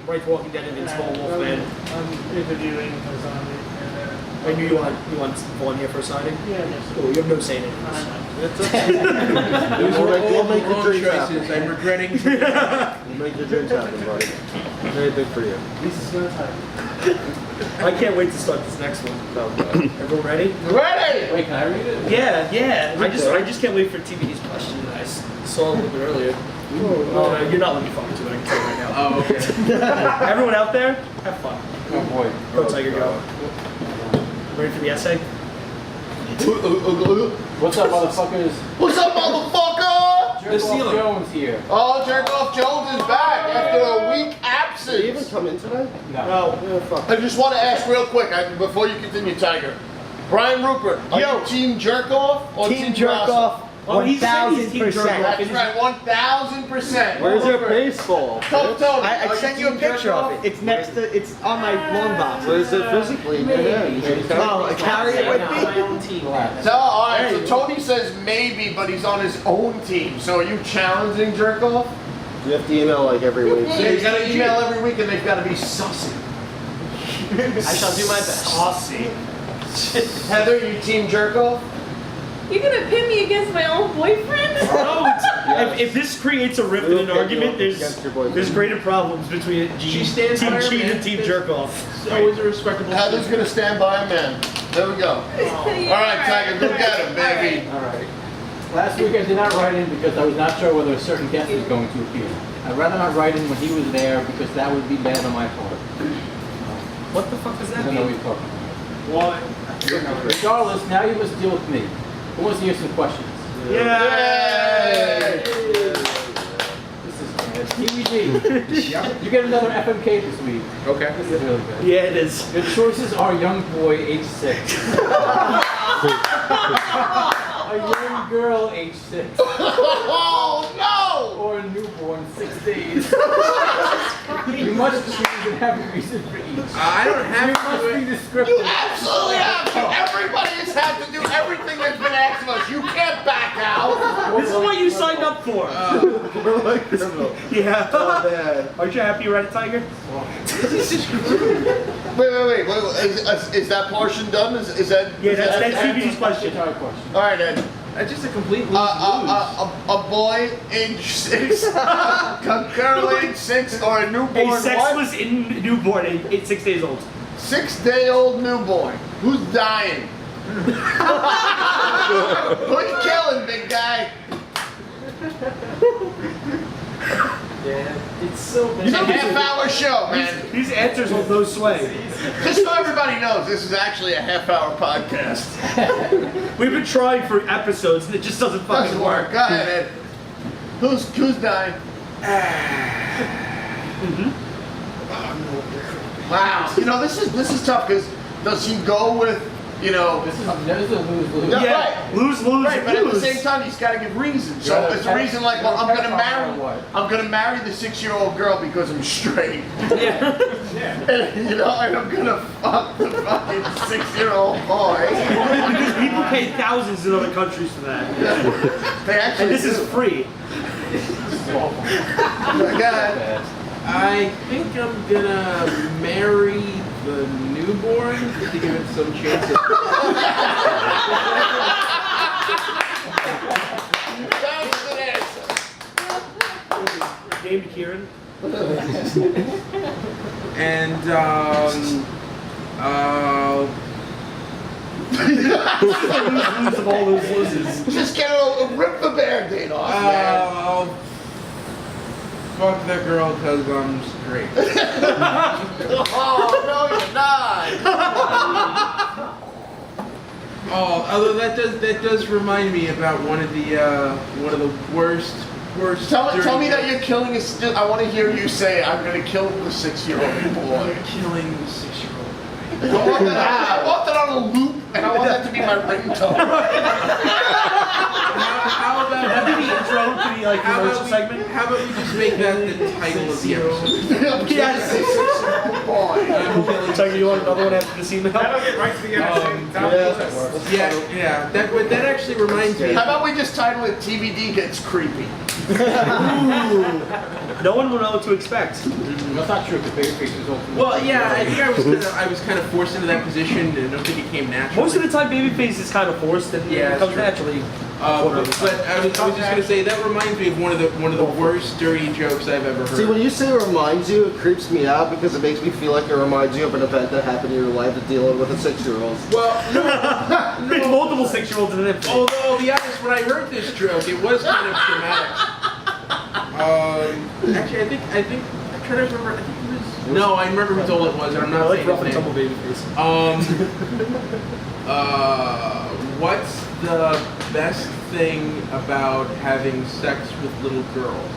writes Walking Dead and Invincible Wolfman. I'm interviewing for zombie. I knew you want Vaughn here for a signing. Yeah, I guess. Cool, you have no say in it. Those We'll were make- we'll all make the the wrong drinks choices. happen. I'm regretting. You make your drinks happen, buddy. Very big for you. At least it's gonna type. I can't wait to start this next one. No, Everyone ready? Ready? Wait, can I read it? Yeah. I just can't wait for TBD's question that I saw a little bit earlier. Oh, you're not looking forward to it. I can tell you right now. Oh, okay. Everyone out there, have fun. Oh boy. Go Tiger, go. Ready for the essay? What's up, motherfuckers? What's up, motherfucker? Jerk Off ceiling. Jones here. Oh, Jerk Off Jones is back after a week Did he even absence. come in today? No. Yeah, fuck. I just want to ask real quick before you continue, Tiger. Brian Rupert, are Yo. you team Jerk Off or Team Jerk Rasa? Off Oh, he's saying he's team jerk off. That's right, 1,000%. Where's your baseball? Tony, I are sent you a team jerk picture of off? it. It's next to. It's on my long box. Where's it physically in your hand? Oh, I carry it with me. my own team. So, all right, so Tony says maybe, but he's on his own team. So are you challenging jerk off? You have to email like every week. Yeah, you got to email every week, and they've got to be sussy. I shall do my best. Saucy. Heather, you team jerk off? You're gonna pit me against my own boyfriend? No, if this creates a rift in an argument, Against your boyfriend. there's greater problems between She stands by Team her Cheat man. and Team Jerk Off. It's always a respectable. Heather's gonna stand by a man. There we go. All right, Tiger, go get him, baby. All right. Last week I did not write in because I was not sure whether a certain guest was going to appear. I'd rather not write in when he was there because that would be bad on my part. What the fuck does I that don't know what mean? you're talking about. What? Regardless, now you must deal with me. Who wants to hear some questions? Yay! This is bad. TBD. You get another FMK this week. Okay. This is really good. Yeah, it is. Your choices are young boy, age 6. A young girl, age 6. Oh, no! Or a newborn, 6 days. You must choose and have a reason for each. I don't have You to must do be it. descriptive. You absolutely have to. Everybody has had to do everything that's been asked of us. You can't back out. This is what you signed up for. We're like criminal. Yeah. Oh, man. Aren't you happy you're at it, Tiger? Wait. Is that portion done? Is that? Yeah, is that- that's TBD's question. Our question. All right, Ed. That's just a complete lose. A boy age 6, a girl age 6, or a newborn A what? sexless newborn, 6 days old. 6-day-old newborn. Who's dying? Who's killing, big guy? Yeah, it's so bad. It's a half-hour show, man. These answers hold no sway. Just so everybody knows, this is actually a half-hour podcast. We've been trying for episodes and it just doesn't fucking Doesn't work. Go ahead, Ed. Who's dying? Wow. You know, this is tough because does he go with, you know, This is a lose-lose. Yeah, Yeah, right. lose, right, but at the lose. same time, he's got to give reasons. So Yeah, it's a reason like, well, I'm gonna pedophile or what? marry the 6-year-old girl because I'm straight. Yeah. And, you know, and I'm gonna fuck the fucking 6-year-old boy. Because people pay thousands in other countries for that. They actually And this do. is free. Go ahead. I think I'm gonna marry the newborn to give it some chance of. Thanks for this. Named Kieran. And Lose of all those loses. Just get a rip the Band-Aid off, man. I'll fuck the girl because I'm straight. Oh, no, you're not. Oh, although that does remind me about one of the worst. Tell me dirty that jokes. you're killing us. I want to hear you say, I'm going to kill the 6-year-old boy. Killing the 6-year-old. I want that on a loop, and I want that to be my ringtone. How about That'd be the intro to the like How commercial about, segment. how about we just make that the title of the episode? I'm killing the 6-year-old boy. Tiger, you want another one after this email? That'll get right to the end. Yeah. That actually reminds me. How about we just title it TBD Gets Creepy? No one will know what to expect. That's not true, because Babyface is ultimately. Well, yeah, I think I was kind of forced into that position, and I don't think it came naturally. Most of the time, Babyface is kind of forced, and Yeah, it comes that's true. naturally. But I was just gonna say that reminds me of one of the worst dirty jokes I've ever heard. See, when you say reminds you, it creeps me out because it makes me feel like it reminds you of an event that happened in your life to dealing with a 6-year-old. Well, There's multiple 6-year-olds in it. although I'll be honest, when I heard this joke, it was kind of traumatic. Actually, I think I'm trying to remember. I think it was. No, I remember who told it was, and I'm I not like saying rough and his tumble name. Babyface. What's the best thing about having sex with little girls?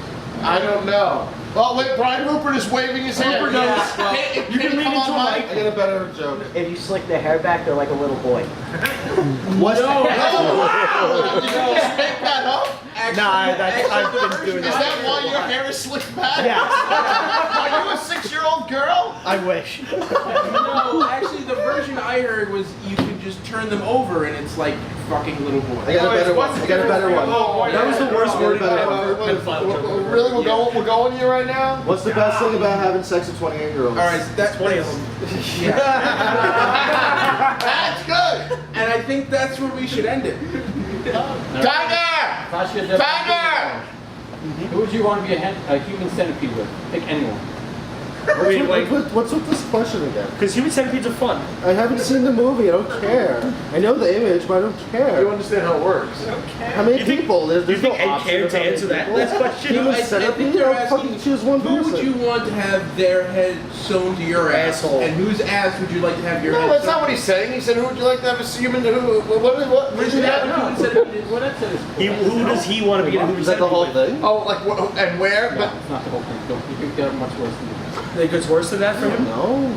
I don't know. Oh, wait, Brian Rupert is waving his hand. Rupert knows. Yeah. Hey, You can he lean come into on a mic? I got a better joke. If you slick their hair back, they're like a little boy. What? No, you just make that I've been doing Is that. that why your hair is slicked back? Yeah. Are you a 6-year-old girl? I wish. No, actually, the version I heard was you could just turn them over and it's like fucking little boy. I got a better one. I got a better one. That was the worst word Really, we're going here right now? What's the best thing about having sex with 28-year-olds? All right, that's 20 of them. That's good. And I think that's where we should end it. Tiger! Tiger! Who would you want to be a human centipede with? Pick anyone. What's with this question again? Because human centipedes are fun. I haven't seen the movie. I don't care. I know the image, but I don't care. You understand how it works? How many people? There's you no think Ed option cared of to how many answer that people. last question? Human I think centipede? they're I'll asking, fucking choose one who person. would you want to have their head sewn to your ass? Asshole. And whose ass would you like to have your head No, that's sewn not what he's saying. He said, who would you like to have a human? What did you have? No, what that said is Who does he want to be in a human Is that the whole centipede? thing? Oh, like, and where? No, it's not the whole thing. Don't, you think they're much worse than that. Think it's worse than that for him? No.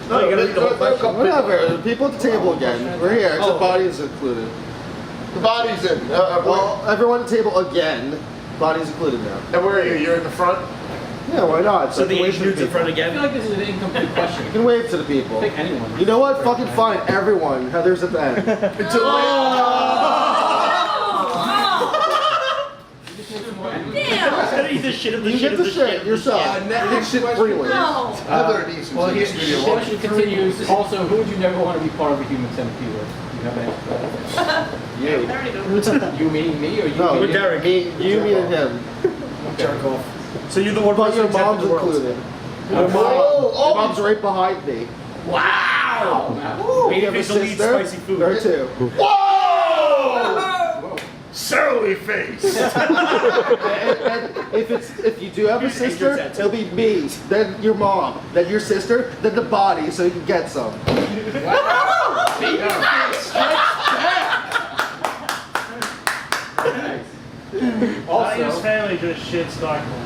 No, you gotta read the whole question. Whatever. People at the table again. We're here. Except Oh. bodies included. The body's in. Well, everyone at the table again. Bodies included now. And where are you? You're in the front? Yeah, why not? So the wave Asian to dude's in front I feel again? like this is an incomplete question. You can wave to the people. Pick anyone. You know what? Fucking fine. Everyone. Heather's at the end. Damn. Eat the shit of the You shit get of the the shit shit. yourself. next Get shit question. freely. No. Heather needs some Well, in here, the the studio. question continues. Also, who would you never want to be part of a human centipede with? You have an answer. You. You meaning me or you No, meaning Derek. Me, you, me, and him. Jerk off. So you're the one But person your except mom's in the world. included. Your mom's right behind me. Wow! Baby You have a face will eat sister? spicy food. Her too. Whoa! Surly face. And if you do have a sister, it'll be me, then your mom, then your sister, then the body, so you can get some. Audience Also, family just shits Stockholm.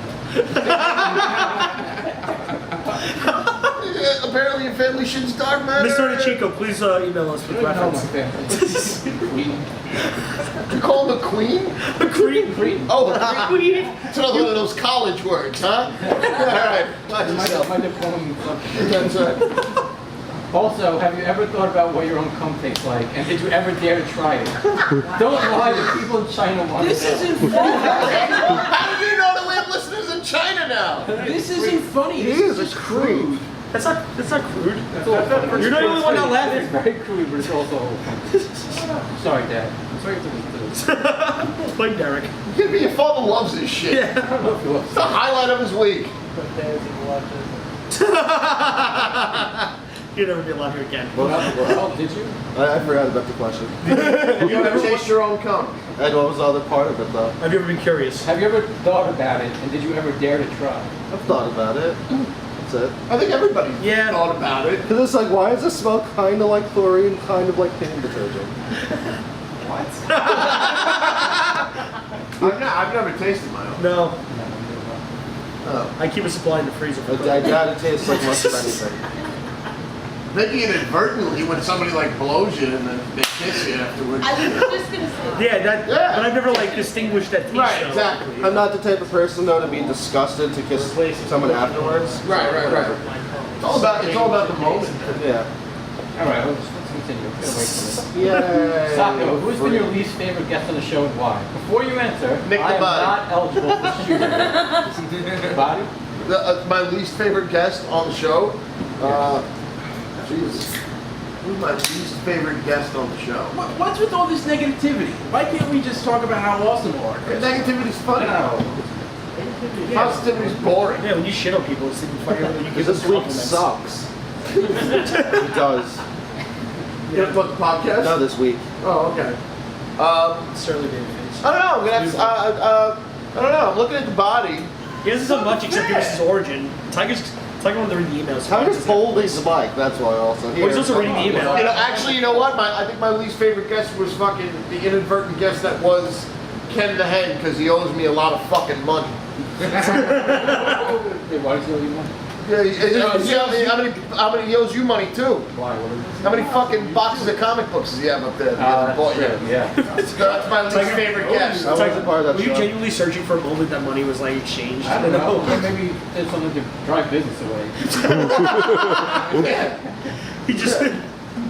Apparently your family shit's dark matter. Mr. Chico, please email us with I don't know my reference. family. You call him a queen? Cretin. Oh, a queen. It's another one of those college words, huh? Alright. My diploma in something. That's right. Also, have you ever thought about what your own cum tastes like? And did you ever dare to try it? Don't lie, the people in China want This to know. isn't funny. How do you know that we have listeners in China now? This isn't funny. He This is is a just creep. crude. That's not crude. You're not the only one not laughing. It's very crude, but it's also sorry, Dad. I'm sorry to this. Like Derek. Could be your father loves this shit. I don't know if you It's the highlight of his week. But dads and watches. You'll never be allowed here again. Well, did you? I forgot about the question. Have you ever taste your own cum? And what was the other part of it, though? Have you ever been curious? Have you ever thought about it, and did you ever dare to try? I've thought about it. That's it. I think everybody Yeah. thought about it. Because it's like, why does it smell kind of like chlorine, kind of like cleaning detergent? I've never tasted my own. No. Oh. I keep a supply in the freezer. For I doubt it tastes like much of anything. Maybe inadvertently when somebody like blows you and then they kiss you afterwards. I was just gonna say. Yeah, that. Yeah. But I've never like distinguished that taste. Right, though. exactly. I'm not the type of person, though, to be disgusted to kiss someone afterwards. Right. It's all about the moment. Yeah. All right, let's continue. Get away from this. Yay. Socko, who's been your least favorite guest on the show and why? Before you answer, Nick the I am Body. not eligible for shooting. Body? My least favorite guest on the show. Jesus. Who's my least favorite guest on the show? What's with all this negativity? Why can't we just talk about how awesome all our guests are? Negativity's funny. No. Positivity's boring. Yeah, when you shit on people, it's even funnier when you give This them week compliments. sucks. It does. You know what the podcast? No, this week. Oh, okay. Certainly baby face. I don't know. I'm gonna have to, I don't know. I'm looking at the body. He doesn't say much except give us his origin. Tiger wanted to read the emails. How does holding the mic? That's why also. Oh, he's also reading the email. Actually, you know what? I think my least favorite guest was fucking the inadvertent guest that was Ken the Hen because he owes me a lot of fucking money. Wait, why does he owe you money? Yeah, how many he owes you money too? Why? What is it? How many fucking boxes of comic books does he have up there? That he hasn't bought yet? Yeah. That's my least favorite guest. I wasn't part of that Were you show. genuinely searching for a moment that money was like exchanged? I don't know. Maybe it's something to drive business away. He just.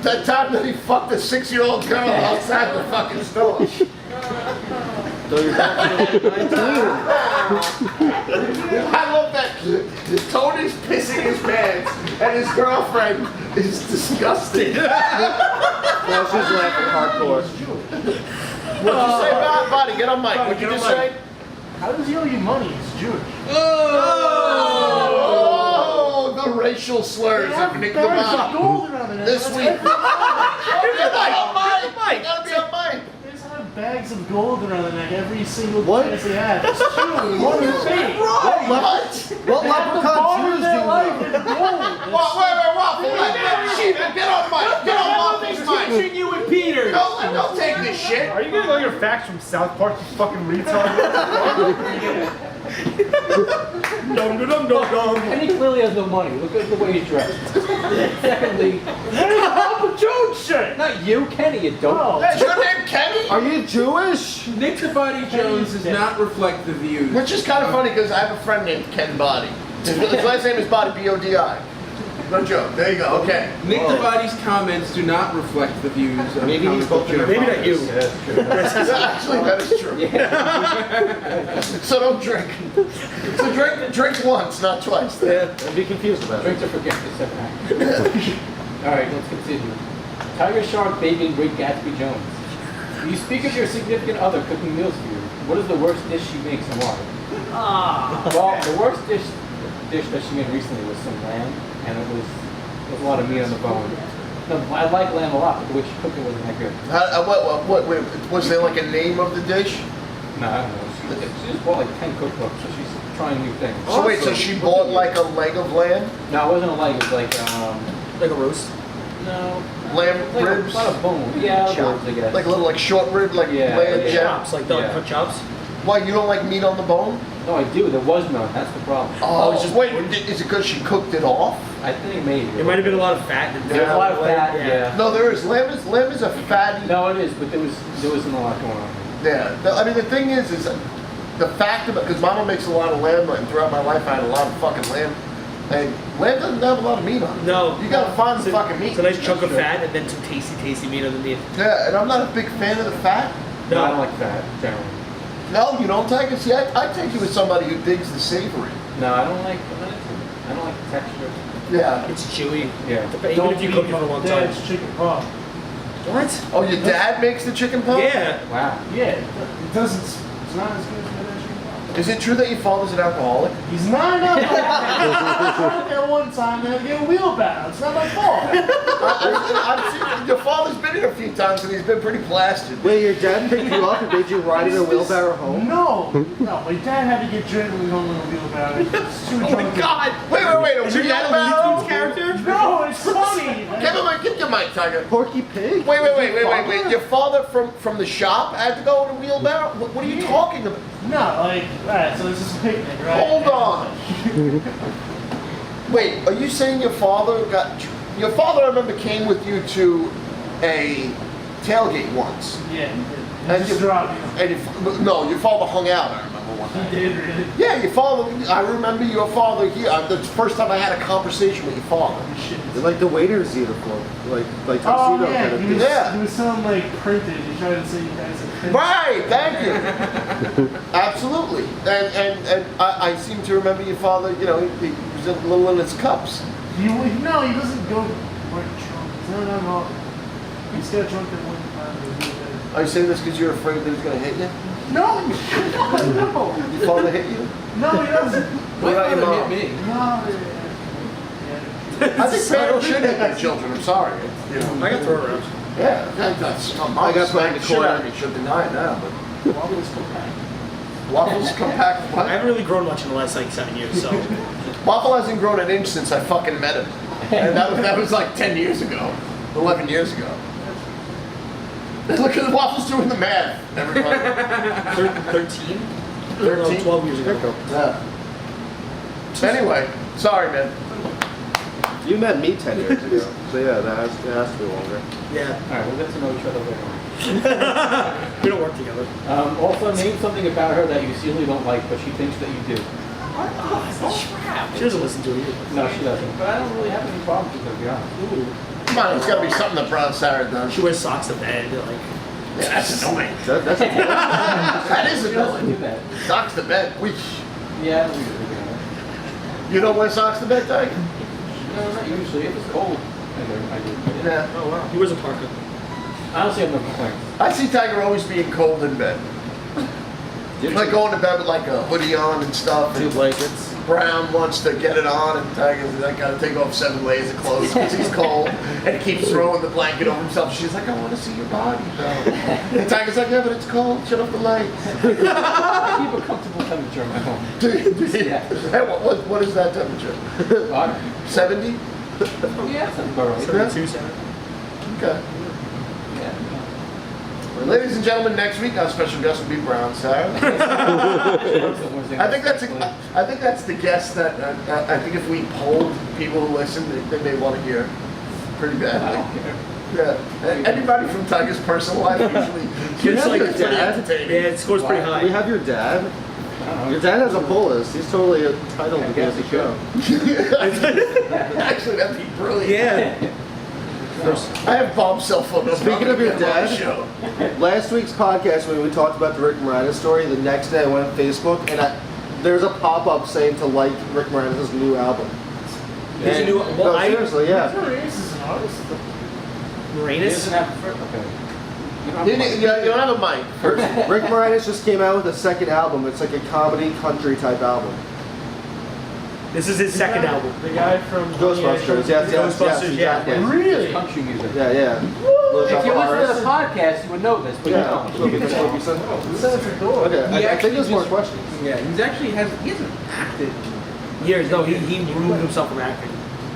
That time that he fucked a 6-year-old girl outside the fucking store. So you're back to 19. I love that Tony's pissing his pants and his girlfriend is disgusted. Now she's laughing hardcore. What'd you say about Buddy? Get on mic. What'd you just say? How does he owe you money? He's Jewish. Oh, the racial slurs of Nick Lavati. Gold around the neck. This week. Get on mic. You gotta be on mic. They just have bags of gold around the neck every single What? chance they have. It's true. What is it? What leprechaun Jews do you know? Wait, Waffle. Get on mic. Get on Waffle's mic. You and Peter. Don't take this shit. Are you getting all your facts from South Park, you fucking retard? And he clearly has no money. Look at the way he's dressed. Secondly, Papa Jones shit! not you, Kenny, you dope. Is your name Kenny? Are you Jewish? Nick the Body Jones does not reflect the views. Which is kind of funny because I have a friend named Ken Body. His last name is Body, B-O-D-I. No joke. There you go. Okay. Nick the Body's comments do not reflect the views of Maybe he's comic book spoken- Maybe not you. Actually, that is true. So don't drink. So drink once, not twice. Yeah, I'd be confused about Drink it. to forget the second act. Alright, let's continue. Tiger Shark babying Great Gatsby Jones. You speak of your significant other cooking meals for you. What is the worst dish she makes and why? Well, the worst dish that she made recently was some lamb, and it was a lot of meat on the bone. No, I like lamb a lot, but the way she cooked it wasn't that good. What, was there like a name of the dish? No, I don't know. She just bought like 10 cookbooks, so she's trying new things. So wait, so she bought like a leg of lamb? No, it wasn't a leg, it was like, Like a roast. no. Lamb Like ribs? not a bone. Yeah, ribs, I guess. Like a little short rib, like Yeah, lamb yeah. jam? Chops, like the Yeah. cut chops. Why, you don't like meat on the bone? No, I do. There was none. That's the problem. Oh, it's just- wait, is it because she cooked it off? I think maybe. It might have been a lot of fat. There was a lot of fat. Yeah. No, there is. Lamb is a fatty. No, it is, but there wasn't a lot going on. Yeah. I mean, the thing is the fact of it, because Mama makes a lot of lamb, and throughout my life I had a lot of fucking lamb. And lamb doesn't have a lot, of meat on it. No. You gotta find the It's a- fucking meat. It's a nice chunk of That's fat and then some tasty meat underneath. Yeah, and I'm not a big fan of the fat. No, I don't like fat, generally. No, you don't take it. See, I take you as somebody who digs the savory. No, I don't like the texture. Yeah. It's chewy. Yeah. But even if you cook it for a long time. Dad's chicken pot. What? Oh, your dad makes the chicken pot? Yeah. Wow. Yeah, it doesn't. It's not as good as my dad's chicken pot. Is it true that your father's an alcoholic? He's not enough. I tried there one time and I get a wheelbarrow. It's not my fault. I've seen your father's been here a few times and he's been pretty plastered. Wait, your dad picked you up and made you ride in a wheelbarrow home? No, my dad had to get driven when we home in a wheelbarrow. It's too Oh my drunk. God! Wait, a Is your dad a Looney Tunes character? No, it's funny. Give your mic, Tiger. Porky Pig? Wait. Your father from the shop had to go in a wheelbarrow? What are you talking about? No, like, alright, so this is a picnic, right? Hold on. Wait, are you saying your father I remember came with you to a tailgate once? Yeah, he And just you- dropped me. And your father hung out, I remember one He time. did, really. Yeah, your father, I remember your father here. The first time I had a conversation with your father. Shit. They're like the waiter's uniform. Like Oh, tuxedo yeah, kind of he thing. was, Yeah. he was selling, like, printed. He tried to say you guys are printed. Right, thank you. Absolutely. And I seem to remember your father, he was a little in his cups. No, he doesn't go like drunk. No. He's got drunk at one time. Are you saying this because you're afraid that he's going to hit you? No, no. Your father hit you? No, he doesn't. What about your mom? hit me. No, I think parents should hit their children. I'm sorry. I got thrown around. Yeah, that's. I got put in the shit out corner. of me. Should deny it now, but Waffles compact. Waffles compact. I What? haven't really grown much in the last like 7 years, so. Waffle hasn't grown an inch since I fucking met him, and that was like 10 years ago, 11 years ago. Look at the Waffles doing the math, everybody. 13? 13? 12 years ago. Yeah. Anyway, Sorry, man. You met me 10 years ago, so yeah, it has to be longer. Yeah. All right, we'll get to know each other later on. We don't work together. Also, name something about her that you secretly don't like, but she thinks that you do. She doesn't listen to it. No, she doesn't. But I don't really have any problems with her, to be honest. Come on, it's got to be something that Brown Sarah does. She wears socks to bed. Like, Yeah, that's annoying. That's That is She doesn't do annoying. that. Socks to bed. We. Yeah, we do. You don't wear socks to bed, Doug? No, not usually. If it's cold, I do. Yeah. Oh wow. he wears a parka. I honestly have no complaints. I see Tiger always being cold in bed. Like going to bed with like a hoodie on and stuff. Two And blankets. Brown wants to get it on, and Tiger's like, gotta take off 7 layers of clothes because he's cold, and he keeps throwing the blanket over himself. She's like, I want to see your body, though. And Tiger's like, yeah, but it's cold. Shut off the lights. I keep a comfortable temperature in my home. Yeah. Hey, what is that temperature? 70? Yeah, that's about right. 72 center. Okay. Yeah. Ladies and gentlemen, next week our special guest will be Brown Sarah. I think that's the guest that I think if we polled people who listen, they may want to hear pretty I badly. don't care. Yeah, anybody from Tiger's personal life usually Kids like pretty dad? entertaining. Yeah, it scores pretty Do we high. have your dad? I don't know. Your dad has a pull list. He's totally entitled to be on the show. Actually, that'd be brilliant. Yeah. I have Bob's cell phone number. Speaking I'm of your gonna get him on the dad, show. last week's podcast when we talked about the Rick Moranis story, the next day I went on Facebook and there's a pop-up saying to like Rick Moranis' new album. There's a And- new. no, Well, seriously, yeah. Moranis is an artist. He Moranis. doesn't have okay. You don't You have don't have a mic. Rick Moranis just came out with a second album. It's like a comedy country type album. This is his second album. The guy from Ghostbusters, yes, Ghostbusters, yeah. exactly. Really? country music. Yeah, yeah. If you listen to the podcast, you would know this, but you Yeah. don't. Okay, I think there's more questions. Yeah, he hasn't acted. Years. No, he removed himself from acting.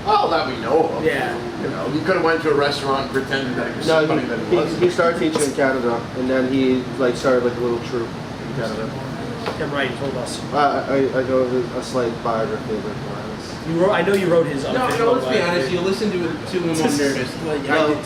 Oh, that we know of. Yeah. You know, he could have went to a restaurant and pretended that he was No, somebody that he wasn't. he started teaching in Canada, and then he like started like a little troupe in Canada. Yeah, right. He told us. I go with a slight biography of Rick Moranis. You wrote. I know you wrote his. No, unofficial let's be biography. honest. You listen to him on Nerdist. Like, I did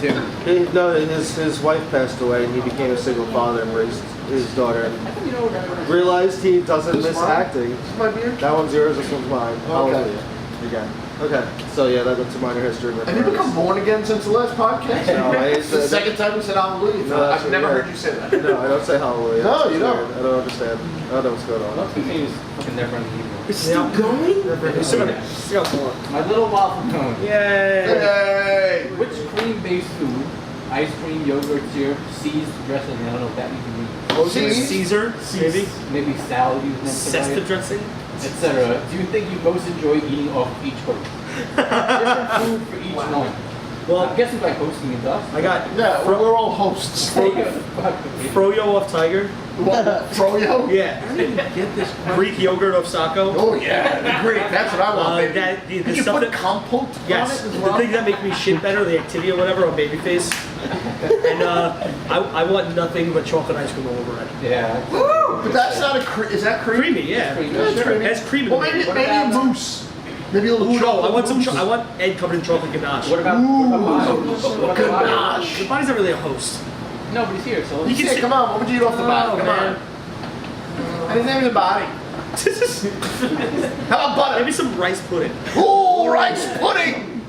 too. His wife passed away, and he became a single father and raised his daughter. And I think you know what I realized he doesn't This miss mine? acting. This is my beard? That one's yours. This one's mine. Okay. Hallelujah. Again. Okay. So yeah, that's a minor history of Rick Have you become Moranis. born again since the last podcast? No, It's the second time you said hallelujah. No, that's I've never weird. heard you say that. No, I don't say hallelujah. No, It's you don't. weird. I don't understand. I don't know what's going on. Let's continue this fucking never-ending evening. It's still going. Still going. My little waffle cone. Yay. Hey! Which cream-based food, ice cream, yogurt, syrup, seized dressing, I don't know if that even means, Caesar, maybe. maybe salad you meant to Cesta write, dressing. etc. Do you think you most enjoy eating off each host? Different food for each one. Well, I'm guessing by hosting it us. I got Yeah, we're all hosts. Froyo off Tiger. Froyo? Yeah. Get this. Greek yogurt off Socko. Oh yeah, great. That's what I want, baby. The Did you stuff put that compote yes, on it as the well? things that make me shit better, the activity or whatever on Babyface. And I want nothing but chocolate ice cream all over it. Yeah. But that's not is that creamy? Creamy, yeah. Creamy. That's creamy. It has cream in Well, it. maybe What a about- mousse. Maybe a little Ooh, no, chocolate I want some. mousse. I want egg covered in chocolate ganache. What about Ganache. The body's not really a host. No, but he's here, so You let's can say, come on, what would you eat off the bottom? Come man. on. I didn't name the body. How about butter? Maybe some rice pudding. Ooh, rice pudding!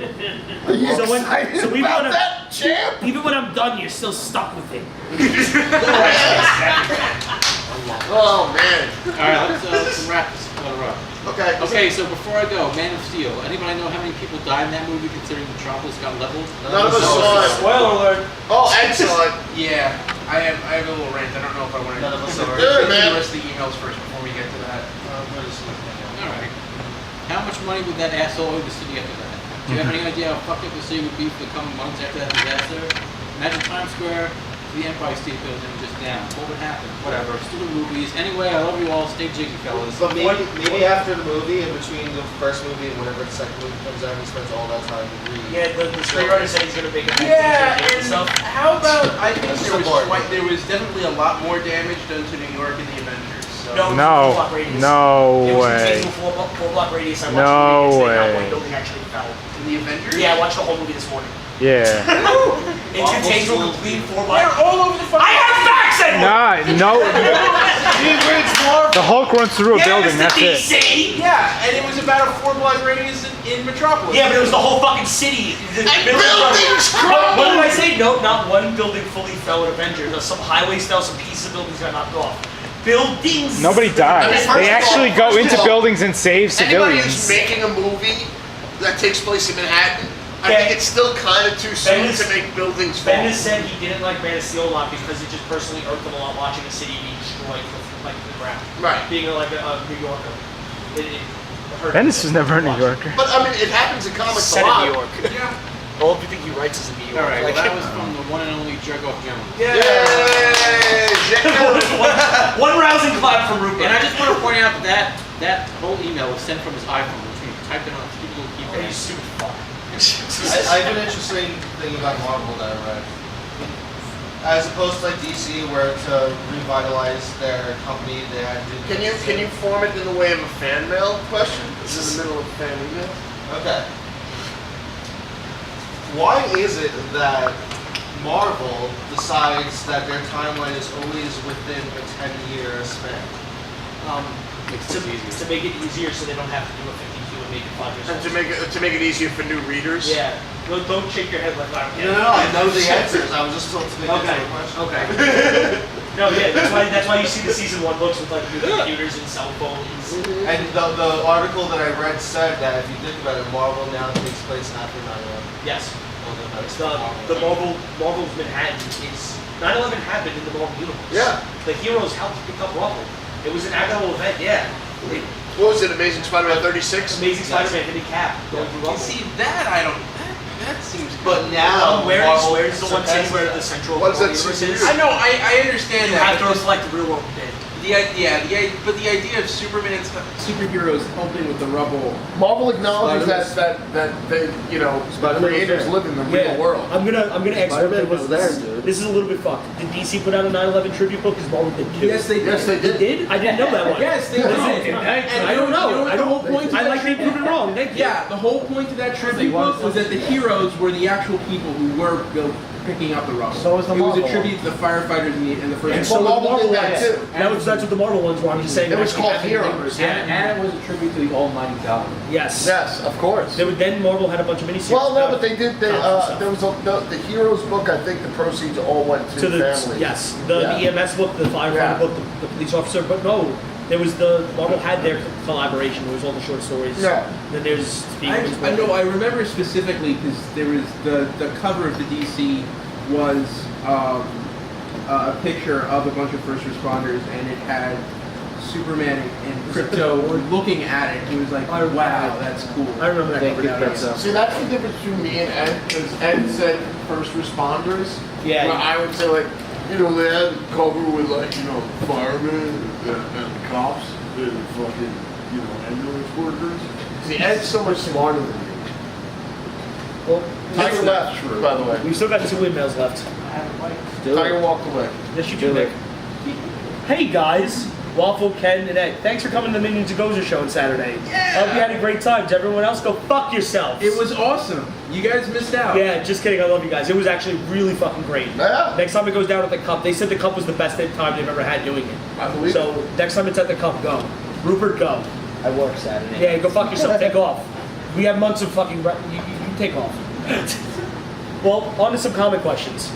Are you So when- excited so we about wanna- that, champ? Even when I'm done, you're still stuck with it. Oh, man. Alright, let's wrap this up. Okay. Okay, so before I go, Man of Steel. Anybody know how many people died in that movie considering Metropolis got leveled? None of us saw it. Spoiler alert. Oh, Ed saw it. Yeah, I have a little rant. I don't know if I want to. None of us are. Let's Good, do man. the rest of the emails first before we get to that. Alright. How much money would that asshole owe the city after that? Do you have any idea how fucked up the city would be for the coming months after that disaster? Imagine Times Square to the Empire State Building just down. What would happen? Whatever. Stupid movies. Anyway, I love you all. stay jiggy, fellas. But maybe after the movie, in between the first movie and whenever the second movie comes out, he spends all that time reading. Yeah, the screenwriter said he's gonna make it. Yeah, and how about I think That's there was definitely a lot more damage done to New York in the Avengers. So. No, 4 block radius. No It was way. contained 4 block radius. I watched No the movie way. yesterday, not one building actually fell. In the Avengers? Yeah, I watched the whole movie this morning. Yeah. It contains a complete 4 block. They're all over the fucking. I have facts anyway! Nah, no. The Hulk runs through a building, Mr. that's it. DC! Yeah, and it was about a 4-block radius in Metropolis. Yeah, but it was the whole fucking city. The buildings What did I say? No, not one building fully fell in Avengers. Some highways fell, some pieces of buildings got knocked off. Buildings! Nobody dies. They actually go into buildings and save Anybody who's civilians. making a movie that takes place in Manhattan, I Okay. think it's still kind of too soon Bendis- to make buildings fall. Bendis said he didn't like Man of Steel a lot because it just personally irked him a lot watching the city being destroyed like the ground. Right. Being like a New Yorker. It hurt him. Bendis was never a New Yorker. But I mean, it happens in comics a Set in lot. New York. Yeah. All everything he writes is in New York. All right, well, Like, that was from the one and only Jerk-Off Jones. Yay! one rousing clap from Rupert. And I just want to point out that whole email was sent from his iPhone, which means he typed it on a stupid little Oh, you keypad. stupid fuck. I have an interesting thing about Marvel that I read. As opposed to like DC, where to revitalize their company, they had to. Can you form it in the way of a fan mail question? This is in the middle of a fan email. Okay. Why is it that Marvel decides that their timeline is always within a 10-year span? To make it easier so they don't have to do a 52 and make it 5 years And old. to make it easier for new readers. Yeah. Don't shake your head like that. No, I know the answers. I was just told to make Okay. it a question. Okay. No, yeah, that's why you see the season 1 books with like new computers and cell phones. And the article that I read said that if you think about it, Marvel now takes place after 9/11. Yes. Well, then that's The Marvel's Manhattan is 9/11 happened in the Marvel universe. Yeah. The heroes helped pick up Rubble. It was an actual event. Yeah. What was it? Amazing Spider-Man 36. Amazing Spider-Man hitting Cap going through Rubble. See that I don't. That seems. But now, where's Marvel the one city surpasses where that. the central What is that universe super is? weird? I know. I understand You that. have to reflect the real world dead. But the idea of Superman's superheroes helping with the rubble. Marvel acknowledges that they, the Spider-Man was creators there. live in the real world. I'm gonna excerpt Spider-Man the was notes. there, dude. This is a little bit fucked. Did DC put out a 9/11 tribute book? Because Marvel did too. Yes, they did. Yes, they They did. did? I didn't know that one. Yes, they did. I don't know. The whole point. I like being proven wrong. Thank you. Yeah, the whole point of that tribute book was that the heroes were the actual people who were picking up the rubble. So was the It was a Marvel tribute to the firefighters in the first. And so Marvel did that ones. too. That's what the Marvel ones were. I'm just saying. It was actually called happened in Heroes. universe. And it was a tribute to the Almighty God. Yes. Yes, of course. Then Marvel had a bunch of miniseries. Well, no, but they did. There Comics was the Heroes book. I think the proceeds all went to to the families. yes, the Yeah. EMS book, the firefighter Yeah. book, the police officer. But no, there was the Marvel had their collaboration. There was all the short stories. Yeah. Then there's I know. I remember specifically because there was the cover of the DC was a picture of a bunch of first responders, and it had Superman and Crypto looking at it. He was like, "Oh wow, that's cool." I remember that cover now. Yes. See, that's the difference between me and Ed, because Ed said first responders. Yeah. But I would say like, they had cover with like, firemen and cops and fucking, ambulance workers. See, Ed's so much smarter than me. Well, Tiger left, by the way. we've still got 2 emails left. Tiger walked away. Yes, you do, Nick. Hey guys, Waffle, Ken, and Ed. Thanks for coming to the Minions of Gozer show on Saturday. I hope you had a great time. Did everyone else go fuck yourselves? It was awesome. You guys missed out. Yeah, just kidding. I love you guys. It was actually really fucking great. Yeah. Next time it goes down at the Cup, they said the Cup was the best time they've ever had doing it. I believe So next time it's at the Cup, go. Rupert, go. I work Saturday. Yeah, go fuck yourself. Take off. We have months of fucking. You take off. Well, on to some comic questions.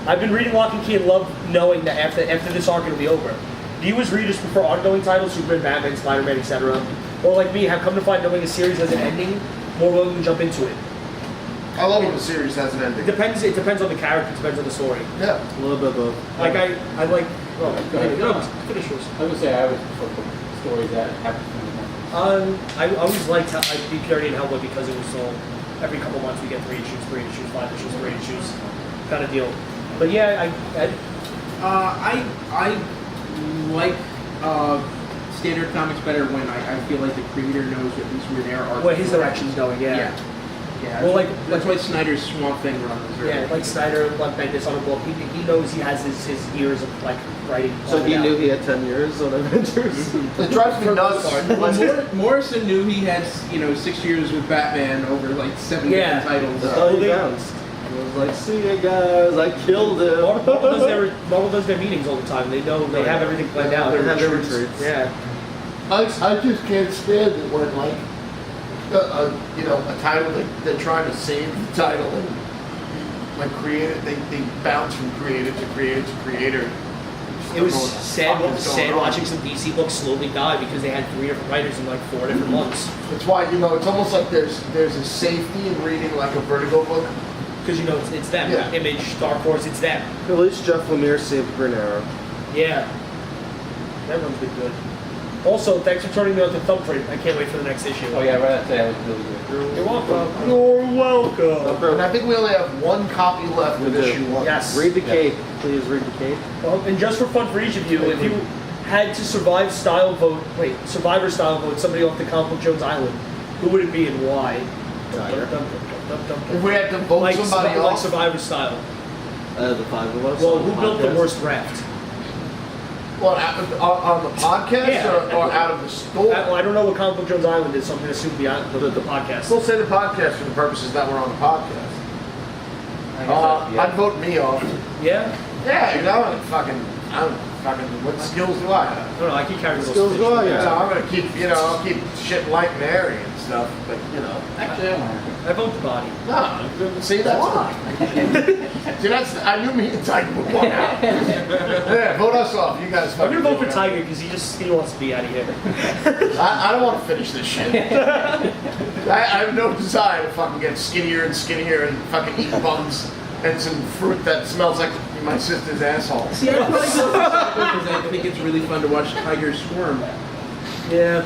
I've been reading Lock and Key and love knowing that after this arc it'll be over. Do you as readers prefer ongoing titles, Superman, Batman, Spider-Man, etc., or like me, have come to find knowing a series has an ending, more willing to jump into it? I love when the series has an ending. It depends on the character. It depends on the story. Yeah. A little bit of both. Like I like. Oh, Go ahead. no, finish yours. I would say I always prefer stories that happen from the moment. I always liked BPRD and Hellboy because it was so every couple months we get 3 issues, 5 issues, 3 issues, kind of deal. But yeah, I like standard comics better when I feel like the creator knows at least where their art. Where his direction's going, yeah. Yeah. Well, That's why Snyder's Swamp Thing run was really. Yeah, like Snyder left Bendis on a book. He knows he has his years of like writing. So he out. knew he had 10 years on Avengers. It drives me nuts. Well, Morrison knew he had 6 years with Batman over like 7 different titles. That's all he bounced. He was like, see ya guys, I killed him. Marvel does their meetings all the time. They know they have everything planned out. They have their retreats. retreats. Yeah. I just can't stand it when like a title they're trying to save the title and like creative they bounce from creator to creator to creator. It was sad watching some DC books slowly die because they had 3 different writers in like 4 different months. That's why it's almost like there's a safety in reading like a Vertigo book because it's them. Yeah. Image, Dark Horse, it's them. At least Jeff Lemire saved Green Arrow. Yeah, that one's been good. Also, thanks for turning me on to Thumbprint. I can't wait for the next issue. Oh yeah, right. That was really good. You're welcome. You're welcome. and I think we only have 1 copy left of issue 1. Yes. Read the Cape. Please read the Cape. Well, and just for fun for each of you, if you had to Survivor style vote somebody off the Comic Book Jones Island, who would it be and why? If we had to vote somebody like off, Survivor style. The 5 of us. Well, on who the built the podcast. worst draft? on the podcast or out of the store? Well, I don't know what Comic Book Jones Island is, so I'm going to assume beyond the podcast. We'll say the podcast for the purposes that we're on the podcast. I'd vote me off. Yeah? Yeah, I don't fucking, what skills do I have? I don't know, I keep carrying those Skills fish. go, yeah. So I'm gonna keep, I'll keep shit light and airy and stuff, but Actually, I vote the body. no, see, that's see, I knew me and Tiger would want out. Yeah, vote us off, you guys. I'm going to vote for fucking Tiger because he wants to be out of here. I don't want to finish this shit. I have no desire to fucking get skinnier and skinnier and fucking eat buns and some fruit that smells like my sister's asshole. See, I probably go for Socko because I think it's really fun to watch tigers squirm. Yeah.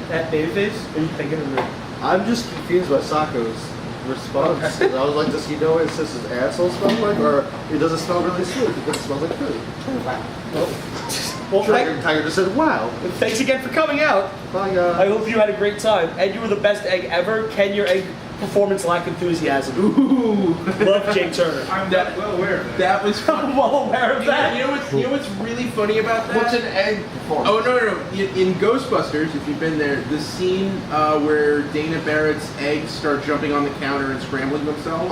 That babyface? Are you thinking of the... I'm just confused by Socko's response. I was like, does he know what his sister's asshole smells like? Or does it smell really sweet because it smells like food? Well, Tiger just said, wow. thanks again for coming out. Bye, guys. I hope you had a great time. And you were the best egg ever. Ken, your egg performance lacked enthusiasm. Ooh. Love Jake Turner. I'm well aware of that. That was fun. I'm well aware of that. You know what's really funny about that? What's an egg performance? Oh, no. In Ghostbusters, if you've been there, the scene where Dana Barrett's eggs start jumping on the counter and scrambling themselves.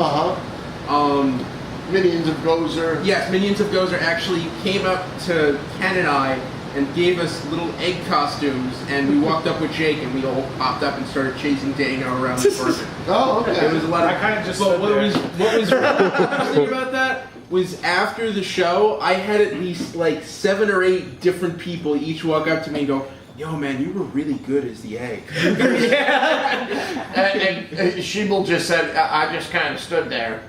Minions of Gozer. Yes, Minions of Gozer actually came up to Ken and I and gave us little egg costumes, and we walked up with Jake, and we all popped up and started chasing Dana around the carpet. Oh, okay. It was a lot of. I kind of just But stood what there. was really interesting about that was after the show, I had at least like 7 or 8 different people each walk up to me and go, "Yo, man, you were really good as the egg." and Sheeble just said, I just kind of stood there.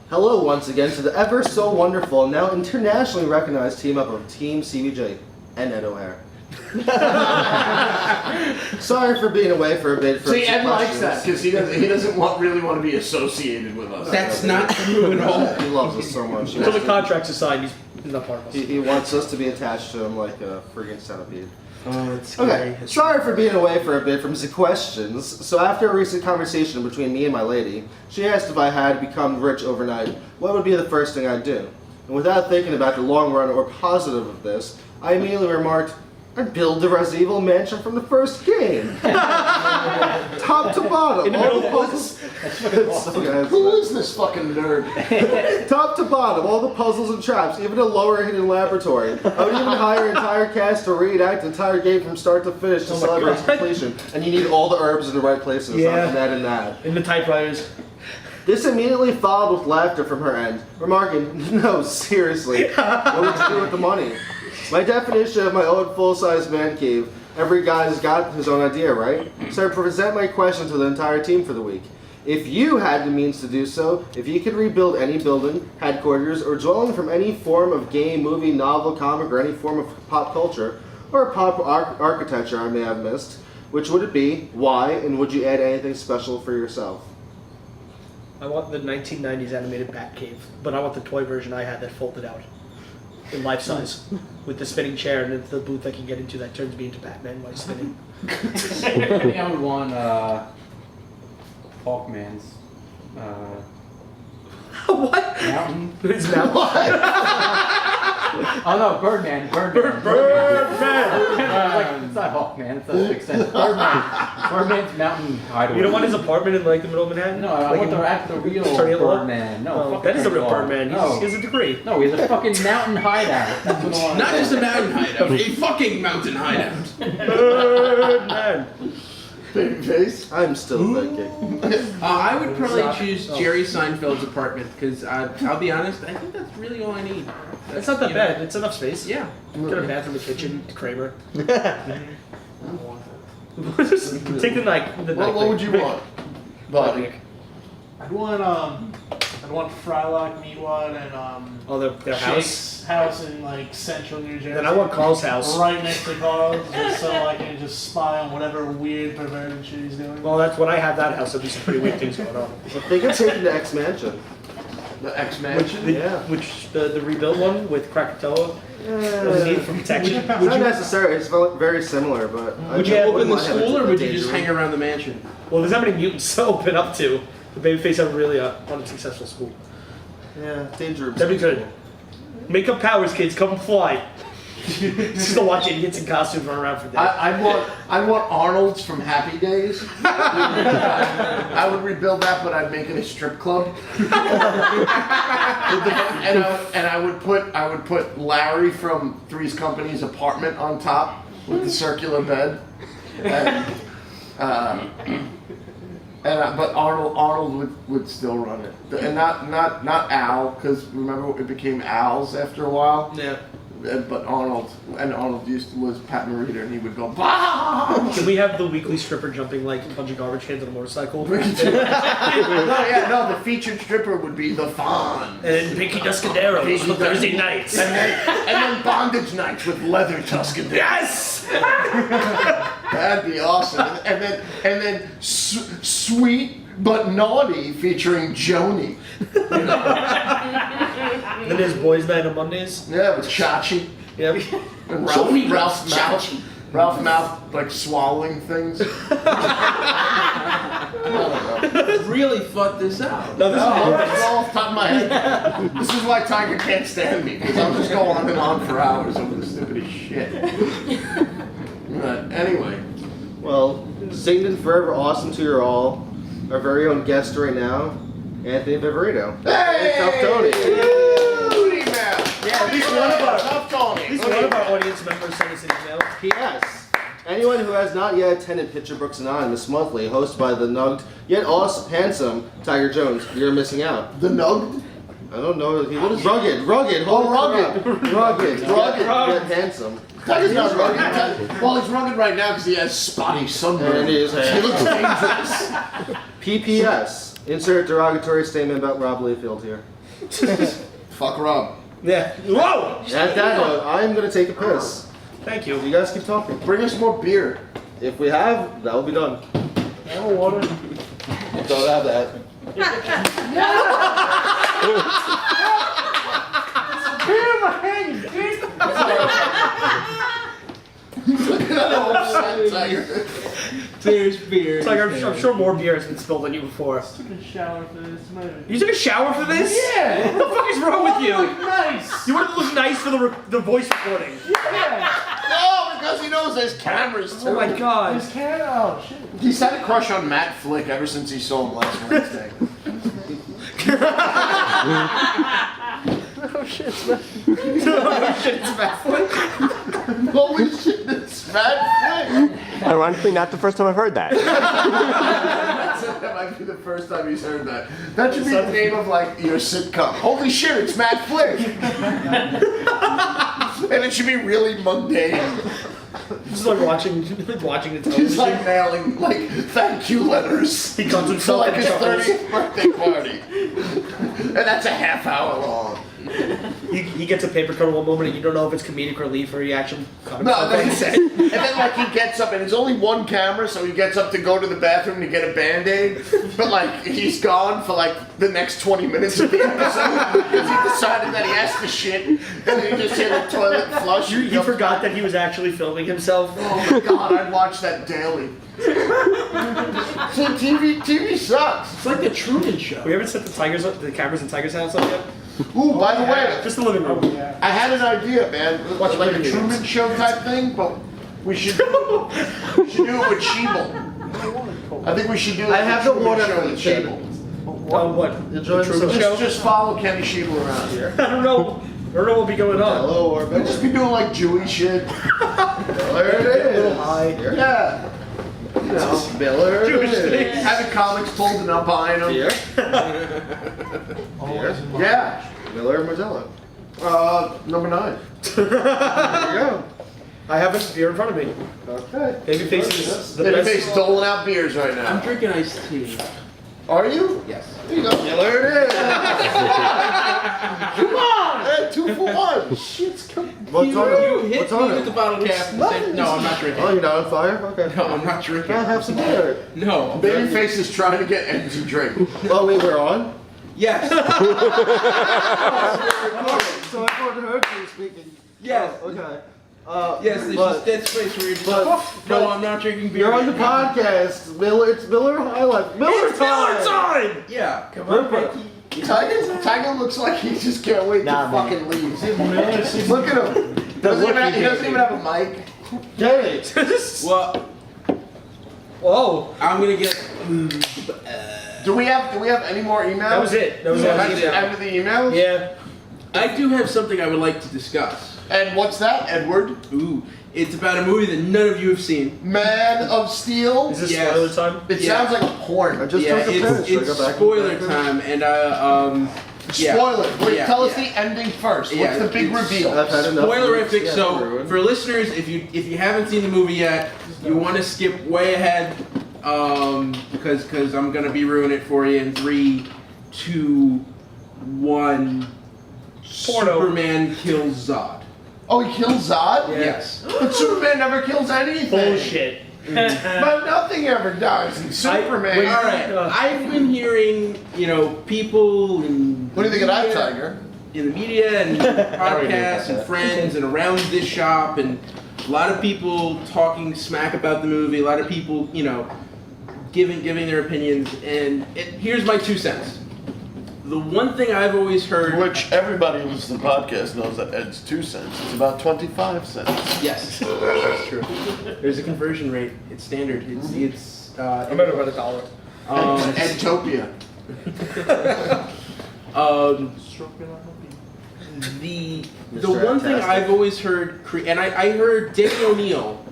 Hello once again to the ever so wonderful and now internationally recognized team up of Team CBJ and Ed O'Hare. Sorry for being away for a bit. See, Ed likes that because he doesn't really want to be associated with us. That's not true at all. He loves us so much. Until the contract's assigned, he's not part of us. He wants us to be attached to him like a friggin' centipede. Oh, it's Okay, sorry for being away for a bit from the questions. So after a recent conversation between me and my lady, she asked if I had become rich overnight, what would be the first thing I'd do? And without thinking about the long run or positive of this, I immediately remarked, I'd build the Resident Evil mansion from the first game. Top to bottom. In the all middle the of the puzzles. woods. Who is this fucking nerd? Top to bottom, all the puzzles and traps, even a lower hidden laboratory. I would even hire an entire cast to reenact the entire game from start to finish to celebrate its completion. And you need all the herbs in the right places, not that and that. In the typewriters. This immediately followed with laughter from her end, remarking, no, seriously, what would you do with the money? My definition of my own full-size man cave, every guy's got his own idea, right? So I present my question to the entire team for the week. If you had the means to do so, if you could rebuild any building, headquarters, or dwelling from any form of game, movie, novel, comic, or any form of pop culture, or pop architecture I may have missed, which would it be, why, and would you add anything special for yourself? I want the 1990s animated Batcave, but I want the toy version I had that folded out. In life size. with the spinning chair, and it's the booth I can get into that turns me into Batman while spinning. I think I would want Hawkman's What? mountain. His mountain. Oh no, Birdman. Birdman. It's not Hawkman. It's an extension. Birdman's mountain hideaway. You don't want his apartment in like the middle of Manhattan? No, I like want the real Attorney at law? Birdman. No, Oh, fuck that is the real Attorney at law. Birdman. No. He has a degree. No, he has a fucking mountain hideout. That's what I want. Not just a mountain hideout, a fucking mountain hideout. Birdman. Babyface. I'm still thinking. I would probably choose Jerry Seinfeld's apartment because I'll be honest, I think that's really all I need. It's not that bad. It's enough space. Yeah. Got a bathroom, a kitchen, Kramer. Take the night. What would you want, buddy? I'd want Frylock, Meatwad, and Oh, their house in like central New Jersey. Then I want Carl's house. Right next to Carl's, just so I can just spy on whatever weird perverted shit he's doing. Well, that's when I have that house. There'll be some pretty weird things going on. I think I'm taking the X Mansion. The X-Mansion? Which the rebuilt one with Krakatoa. The need for protection. It's not necessary. It's very similar, but Would you Open the school or would you just hang around the mansion? Well, there's not many mutants to open up to. The Babyface have really unsuccessful school. Yeah, danger room. That'd be good. Make up powers, kids. Come fly. Just to watch idiots in costumes run around for days. I'd want Arnold's from Happy Days. I would rebuild that, but I'd make it a strip club. and I would put Larry from Three's Company's apartment on top with the circular bed. But Arnold would still run it, and not Al, because remember it became Al's after a while. Yeah. But Arnold was Pat Morita, and he would go, bah! Can we have the weekly stripper jumping like a bunch of garbage cans on a motorcycle? No, the featured stripper would be the Fawn. And then Pinky Tuscaderos for Thursday nights. And then bondage nights with leather Tuscaderos. Yes! That'd be awesome. And then sweet but naughty featuring Joni. Then there's boys' night on Mondays. Yeah, with Chachi. Yep. And Ralph Mouth like swallowing things. Really thought this out. No, this is it's all off the top of my head. This is why Tiger can't stand me, because I'll just go on and on for hours over the stupidest shit. But anyway. Well, singed and forever awesome to your all. Our very own guest right now, Anthony Viverito. Hey! Tough Tony. Booty man. Yeah, at least one of our Tony. audience members sent us an email. P.S. Anyone who has not yet attended Picture Brooks Anonymous Monthly, hosted by the nugged yet awesome, handsome Tiger Jones, you're missing out. The nugged? I don't know. What is rugged? Rugged. Rugged. Yet handsome. Tiger's not rugged. Well, he's rugged right now because he has spotty sunburn. And he looks dangerous. P.P.S. Insert derogatory statement about Rob Layfield here. Fuck Rob. Yeah. Whoa! At that note, I am going to take a piss. Thank you. You guys keep talking. Bring us more beer. If we have, that will be done. No water. Don't have that. Look at that upset Tiger. There's beer. It's like I'm sure more beer has been spilled on you before. I took a shower for this. You took a shower for this? Yeah. What the fuck is wrong with you? Nice. You want to look nice for the voice recording. Yeah. No, because he knows there's cameras too. Oh my god. There's Canada. Oh shit. He's had a crush on Matt Flick ever since he saw him last Wednesday. Oh shit, it's Matt. Oh shit, it's Matt Flick. Holy shit, it's Matt Flick. Ironically, not the first time I've heard that. That might be the first time he's heard that. That should be the name of like your sitcom. Holy shit, it's Matt Flick. And it should be really mundane. Just like watching the television. He's like mailing like thank you letters. He comes to himself like in his chuckles. 30th birthday party. And that's a half hour long. he gets a paper cut at one moment and you don't know if it's comedic relief or he actually cut No, himself. and then like he gets up and there's only one camera, so he gets up to go to the bathroom to get a Band-Aid, but like he's gone for like the next 20 minutes of the episode because he decided that he has to shit and then he just hit the toilet and flush. You forgot that he was actually filming himself. Oh my god, I'd watch that daily. See, TV sucks. It's like the Truman Show. We haven't set the cameras in Tiger's house up yet. Ooh, by the way, Just the living room. I had an idea, man. Watch Like a video Truman games. Show type thing, but we should do it with Sheeble. I think we should do it I have the Truman one Show at with the Sheeble. What? You join The Truman some- Show? Just follow Kenny Sheeble around here. I don't know what will be going on. Hello, or We'll just be doing like Jewy shit. There it is. Here. Yeah. You know, Miller. Jewish things. having comics folding up behind him. Here. Yeah. Miller and Marzella. Number 9. There you go. I have a beer in front of me. Okay. Babyface is the Babyface best. doling out beers right I'm now. drinking iced tea. Are you? Yes. There you go. Miller it is. Come on. 2 for 1. Shit's coming. What's on You it? hit What's me on with it? the bottle cap and said, no, I'm not drinking. Oh, you're not on fire? Okay. No, I'm not drinking. I'll have some beer. No. Babyface is trying to get Ed to drink. Oh, wait, we're on? Yes. So I thought I heard you speaking. Yes. Oh, okay. Yes, there's but- just that space where you're just but- like, no, but I'm not drinking beer. You're on the podcast. Miller, it's Miller Highlight. Miller time! Yeah. Come on, Becky. Tiger looks like he just can't wait Nah, to man. fucking leave. Miller, Look at him. He doesn't even have a mic. Get it. Well, Whoa. I'm gonna get. Do we have any more emails? That was it. That was That's it. the end of the emails? Yeah. I do have something I would like to discuss. And what's that, Edward? Ooh, it's about a movie that none of you have seen. Man of Steel? Is this Yes. spoiler time? It Yeah. sounds like a porn. I just Yeah, took a piss. it's Should I go back spoiler and- time, and yeah. Spoiler. Wait, Yeah, tell us yeah. the ending first. Yeah, What's the big it's- reveal? I've had enough. Spoilerific. Yeah, So ruined. for listeners, if you haven't seen the movie yet, you want to skip way ahead, because I'm gonna be ruining it for you in 3, 2, 1. Porno. Superman kills Zod. Oh, he kills Zod? Yes. But Superman never kills anything. Bullshit. But nothing ever dies in Superman. All right. I've been hearing, people in What do you think of that, media- Tiger? in the media and podcasts and friends and around this shop, and a lot of people talking smack about the movie, a lot of people, giving their opinions, and here's my 2 cents. The one thing I've always heard... Which everybody who listens to the podcast knows that Ed's 2 cents. It's about 25 cents. Yes, that's true. There's a conversion rate. It's standard. It's I'm at about $1. Edtopia. The one thing I've always heard, and I heard Danny O'Neill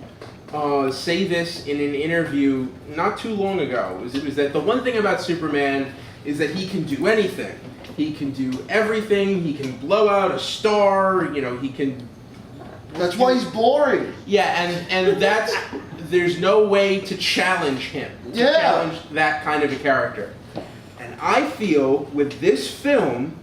say this in an interview not too long ago, was that the one thing about Superman is that he can do anything. He can do everything. He can blow out a star. He can. That's why he's boring. Yeah, and that's there's no way to challenge him. To Yeah. challenge that kind of a character. And I feel with this film,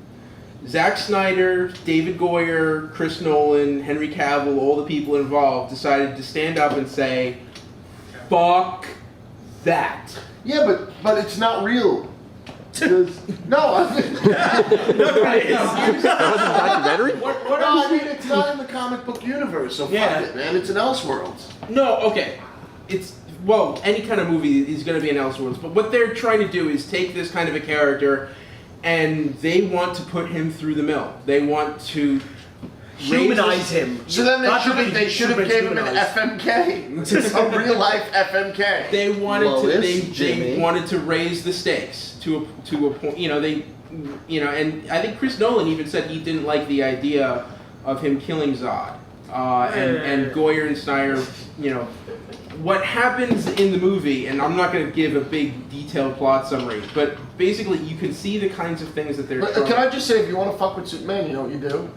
Zack Snyder, David Goyer, Chris Nolan, Henry Cavill, all the people involved decided to stand up and say, "Fuck that." Yeah, but it's not real. No, I mean, documentary? What no, I'm I mean it's not in the comic book universe, so Yeah. fuck it, man. It's an Elseworlds. No, okay. Any kind of movie is going to be an Elseworlds, but what they're trying to do is take this kind of a character and they want to put him through the mill. They want to Humanize him. So then God forbid they should have gave him an humanized. FMK, a real life FMK. They wanted Lois, they Jimmy. wanted to raise the stakes to a point. And I think Chris Nolan even said he didn't like the idea of him killing Zod. And Goyer and Snyder, what happens in the movie, and I'm not going to give a big detailed plot summary, but basically you can see the kinds of things that they're But trying. can I just say, if you want to fuck with Superman, you know what you do?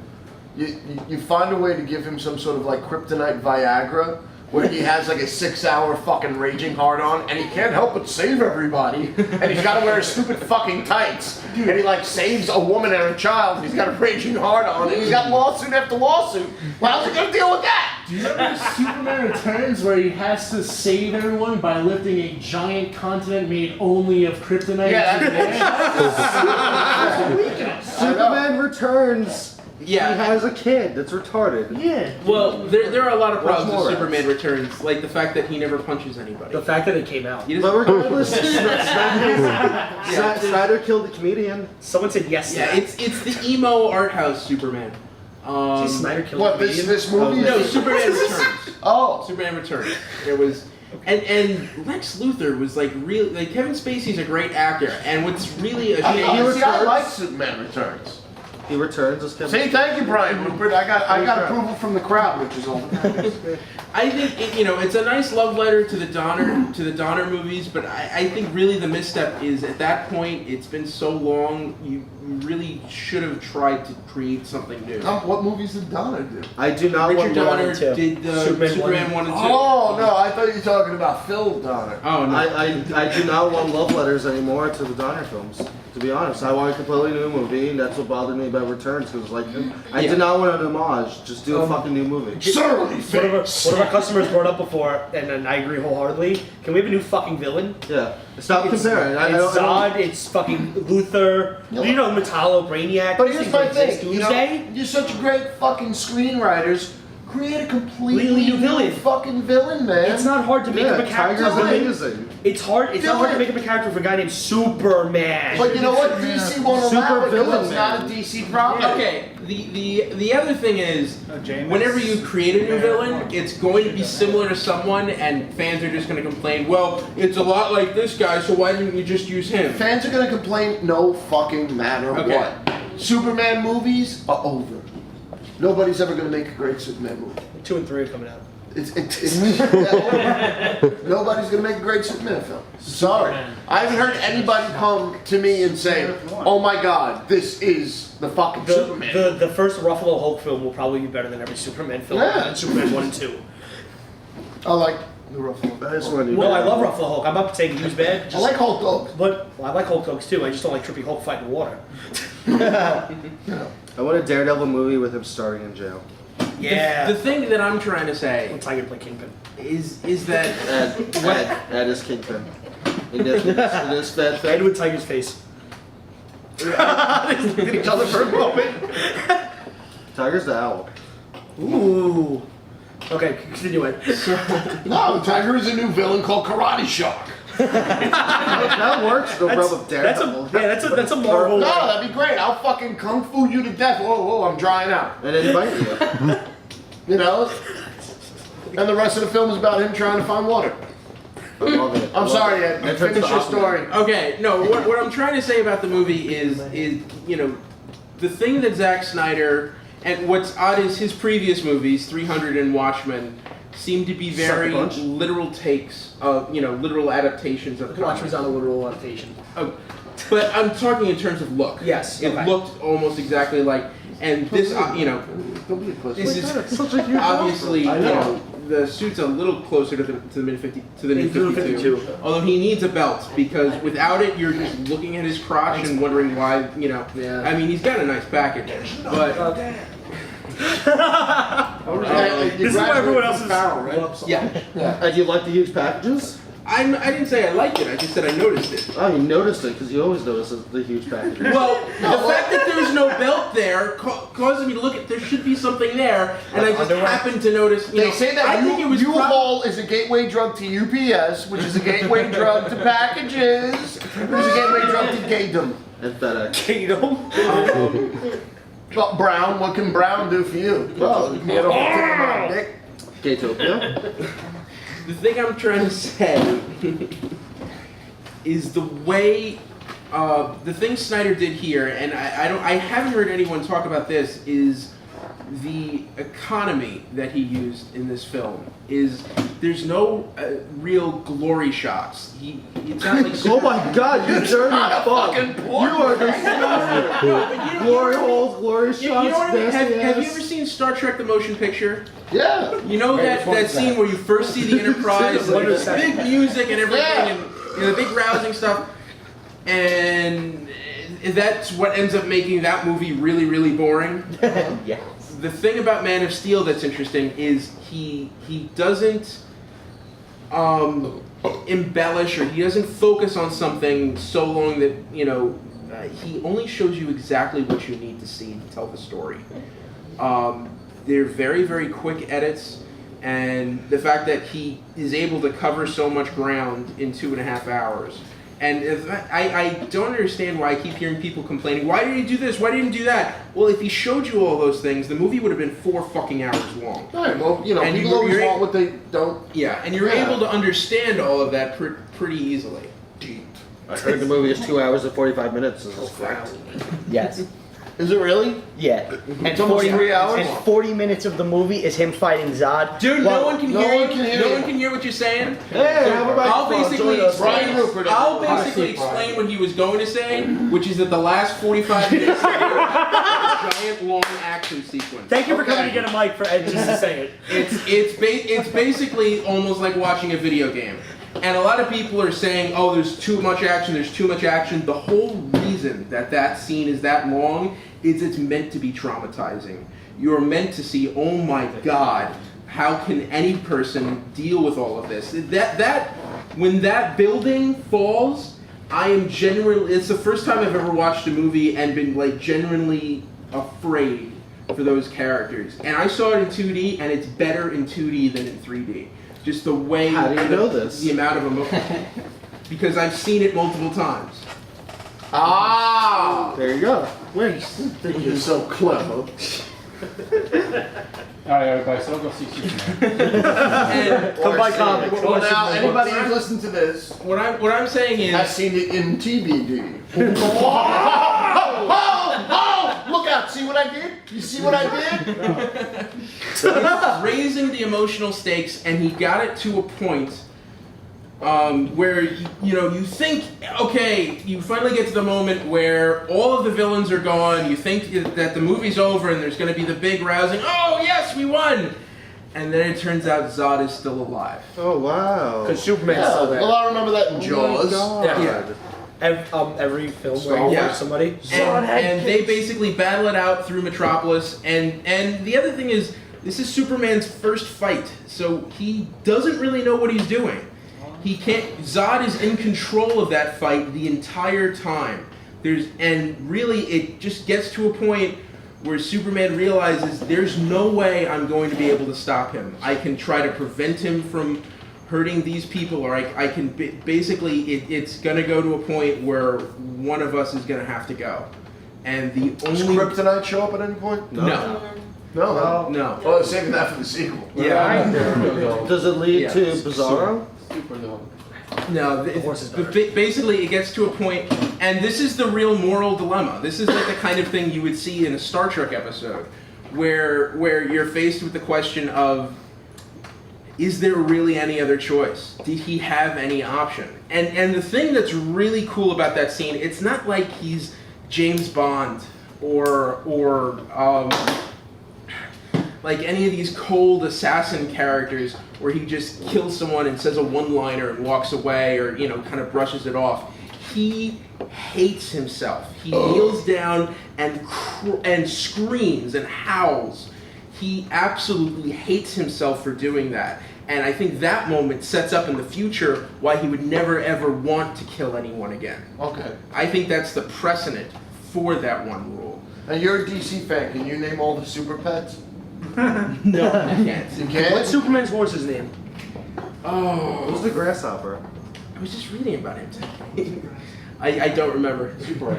You find a way to give him some sort of like kryptonite Viagra, where he has like a 6-hour fucking raging hard on, and he can't help but save everybody, and he's got to wear stupid fucking tights, and he like saves a woman and a child, and he's got a raging hard on, and he's got lawsuit after lawsuit. Well, how's he gonna deal with that? Do you remember Superman Returns where he has to save everyone by lifting a giant continent made only of kryptonite? Yeah, that's weakness. Superman Returns. Yeah. He has a kid that's retarded. Yeah. Well, there are a lot of What's problems with more, Superman Returns, like the fact that he never punches anybody. The fact that it came out. He But doesn't- regardless, Snyder killed the comedian. Someone said yes to yeah, that. it's the emo art house Superman. See, Snyder killed What, the this comedian? movie? No, Superman Returns. Oh. Superman Returns. There was, and Lex Luthor was like real. Like Kevin Spacey's a great actor, and what's really a shame. See, I like Superman Returns. He returns as Kevin. See, thank you, Brian Rupert. I got approval from the crowd, which is all that matters. I think it's a nice love letter to the Donner movies, but I think really the misstep is at that point it's been so long you really should have tried to create something new. What movies did Donner do? I do not Richard want Donner one and two. did Superman 1 and 2. Oh no, I thought you were talking about Phil Donner. Oh no. I do not want love letters anymore to the Donner films. To be honest, I want a completely new movie, and that's what bothered me about Returns. Because like, I did not want an homage. Just do a fucking new movie. Surly One of our customers brought up before, and I agree wholeheartedly. Can we have a new fucking villain? Yeah. Stop comparing. It's Zod, it's fucking Luthor, Metallo, Brainiac. But these here's things my don't exist. thing, Doomsday? you're such great fucking screenwriters. Create a completely Completely new new villain. fucking villain, man. It's not hard to make up a character. Tiger's villain. amazing. It's hard. It's not Do hard to it. make up a character for a guy named Superman. But you know what? DC won't allow Super it because villain, it's not a man. DC property. Okay, the other thing is, Jameis. whenever you create a new villain, it's going to be similar to someone, and fans are just going to complain, well, it's a lot like this guy, so why didn't you just use him? Fans are gonna complain no fucking matter Okay. what. Superman movies are over. Nobody's ever gonna make a great Superman movie. 2 and 3 are coming out. Nobody's gonna make a great Superman film. Sorry. I haven't heard anybody come to me and say, oh my god, this is the fucking Superman. The first Ruffalo Hulk film will probably be better than every Superman film. Yeah. And Superman 1 and 2. I like the Ruffalo. I just want to. No, I love Ruffalo Hulk. I'm not saying he was bad. I like Hulk dogs. But I like Hulk dogs too. I just don't like trippy Hulk fighting water. I want a Daredevil movie with him starting in jail. Yeah. The thing that I'm trying to say I'm tired to play Kingpin. is that Ed is Kingpin. It is fed. Ed with Tiger's face. Each other for a moment. Tiger's the owl. Ooh. Okay, continue it. No, Tiger is a new villain called Karate Shark. That works. No problem with Daredevil. That's a Marvel. No, that'd be great. I'll fucking kung fu you to death. Whoa, I'm drying out. And then bite you. You know? And the rest of the film is about him trying to find water. I love it. I'm sorry, Ed. It Finish turns your out- story. okay, no. What I'm trying to say about the movie is the thing that Zack Snyder and what's odd is his previous movies, 300 and Watchmen, seem to be very Sucker Punch. literal takes of literal adaptations of comics. Watchmen's not a literal adaptation. Oh, but I'm talking in terms of look. Yes, It okay. looked almost exactly like, and this, Don't be a pussy. this is obviously, the suit's a little closer to the new 52. Although he needs a belt because without it, you're just looking at his crotch and wondering why. Yeah. I mean, he's got a nice package, but This is why everyone else is. yeah. And you like the huge packages? I didn't say I liked it. I just said I noticed it. Oh, you noticed it because you always notice the huge packages. Well, the fact that there's no belt there causes me to look at. There should be something there, and I just happened to notice. They say that I think it was U-Haul is a gateway drug to UPS, which is a gateway drug to packages, which is a gateway drug to gaydom. And FedEx. Well, Brown, what can Brown do for you? Well, you can get a whole thing of my dick. Gatopia. The thing I'm trying to say is the way the thing Snyder did here, and I haven't heard anyone talk about this, is the economy that he used in this film is there's no real glory shots. It's not like Oh my God, you dirty fuck! You are disgusting. Glory holes, glory shots. You know what I mean? nasty Have you ass. ever seen Star Trek: The Motion Picture? Yeah. You know that scene where you first see the Enterprise, like the big music and everything, and the big rousing stuff, and that's what ends up making that movie really, really boring. Yes. The thing about Man of Steel that's interesting is he doesn't embellish, or he doesn't focus on something so long that he only shows you exactly what you need to see to tell the story. They're very, very quick edits, and the fact that he is able to cover so much ground in 2.5 hours. And I don't understand why I keep hearing people complaining, why did he do this, why didn't he do that? Well, if he showed you all those things, the movie would have been 4 fucking hours long. All right, well, And people always want what they don't. Yeah, and you're able to understand all of that pretty easily. I heard the movie is 2 hours and 45 minutes. This is fact. Yes. Is it really? Yeah. And It's almost 3 hours? And 40 minutes of the movie is him fighting Zod. Dude, Well, no one can hear you. No one can hear what you're saying. Hey, have a I'll microphone, basically join us. Brian Rupert. explain what he was going to say, which is that the last 45 minutes is a giant long action sequence. Thank you for coming to get a mic for Ed just to say it. It's basically almost like watching a video game. And a lot of people are saying, oh, there's too much action, there's too much action. The whole reason that scene is that long is it's meant to be traumatizing. You're meant to see, oh my God, how can any person deal with all of this? When that building falls, it's the first time I've ever watched a movie and been like genuinely afraid for those characters. And I saw it in 2D, and it's better in 2D than in 3D. Just the way. How do you know this? The amount of emotion. Because I've seen it multiple times. Ah! There you go. Wait, you're so clever. Alright, everybody, so I'll go see Superman. Come by comics. Well, now, anybody who's listened to this What I'm saying is. has seen it in TBD. Oh! Look out! See what I did? You see what I did? Raising the emotional stakes, and he got it to a point where you think, okay, you finally get to the moment where all of the villains are gone. You think that the movie's over, and there's going to be the big rousing. Oh yes, we won! And then it turns out Zod is still alive. Oh wow. Because Superman's still there. Well, I remember that in Jaws. Yeah. Every film where he Yeah. fights somebody. And they basically battle it out through Metropolis. And the other thing is, this is Superman's first fight, so he doesn't really know what he's doing. He can't. Zod is in control of that fight the entire time. And really, it just gets to a point where Superman realizes there's no way I'm going to be able to stop him. I can try to prevent him from hurting these people, or I can basically, it's going to go to a point where one of us is going to have to go. And the Does only... Kryptonite show up at any point? No. No. No. Oh, saving that for the sequel. Yeah. Does it lead Yeah. to Bizarro? No, basically it gets to a point, and this is the real moral dilemma. This is like the kind of thing you would see in a Star Trek episode, where you're faced with the question of, is there really any other choice? Did he have any option? And the thing that's really cool about that scene, it's not like he's James Bond or like any of these cold assassin characters where he just kills someone and says a one-liner and walks away, or kind of brushes it off. He hates himself. He kneels down and screams and howls. He absolutely hates himself for doing that. And I think that moment sets up in the future why he would never ever want to kill anyone again. Okay. I think that's the precedent for that one rule. And you're a DC fan. Can you name all the super pets? No, I can't. You can't? What's Superman's horse's name? Who's Oh, the grasshopper? I was just reading about him today. I don't remember. Super 8.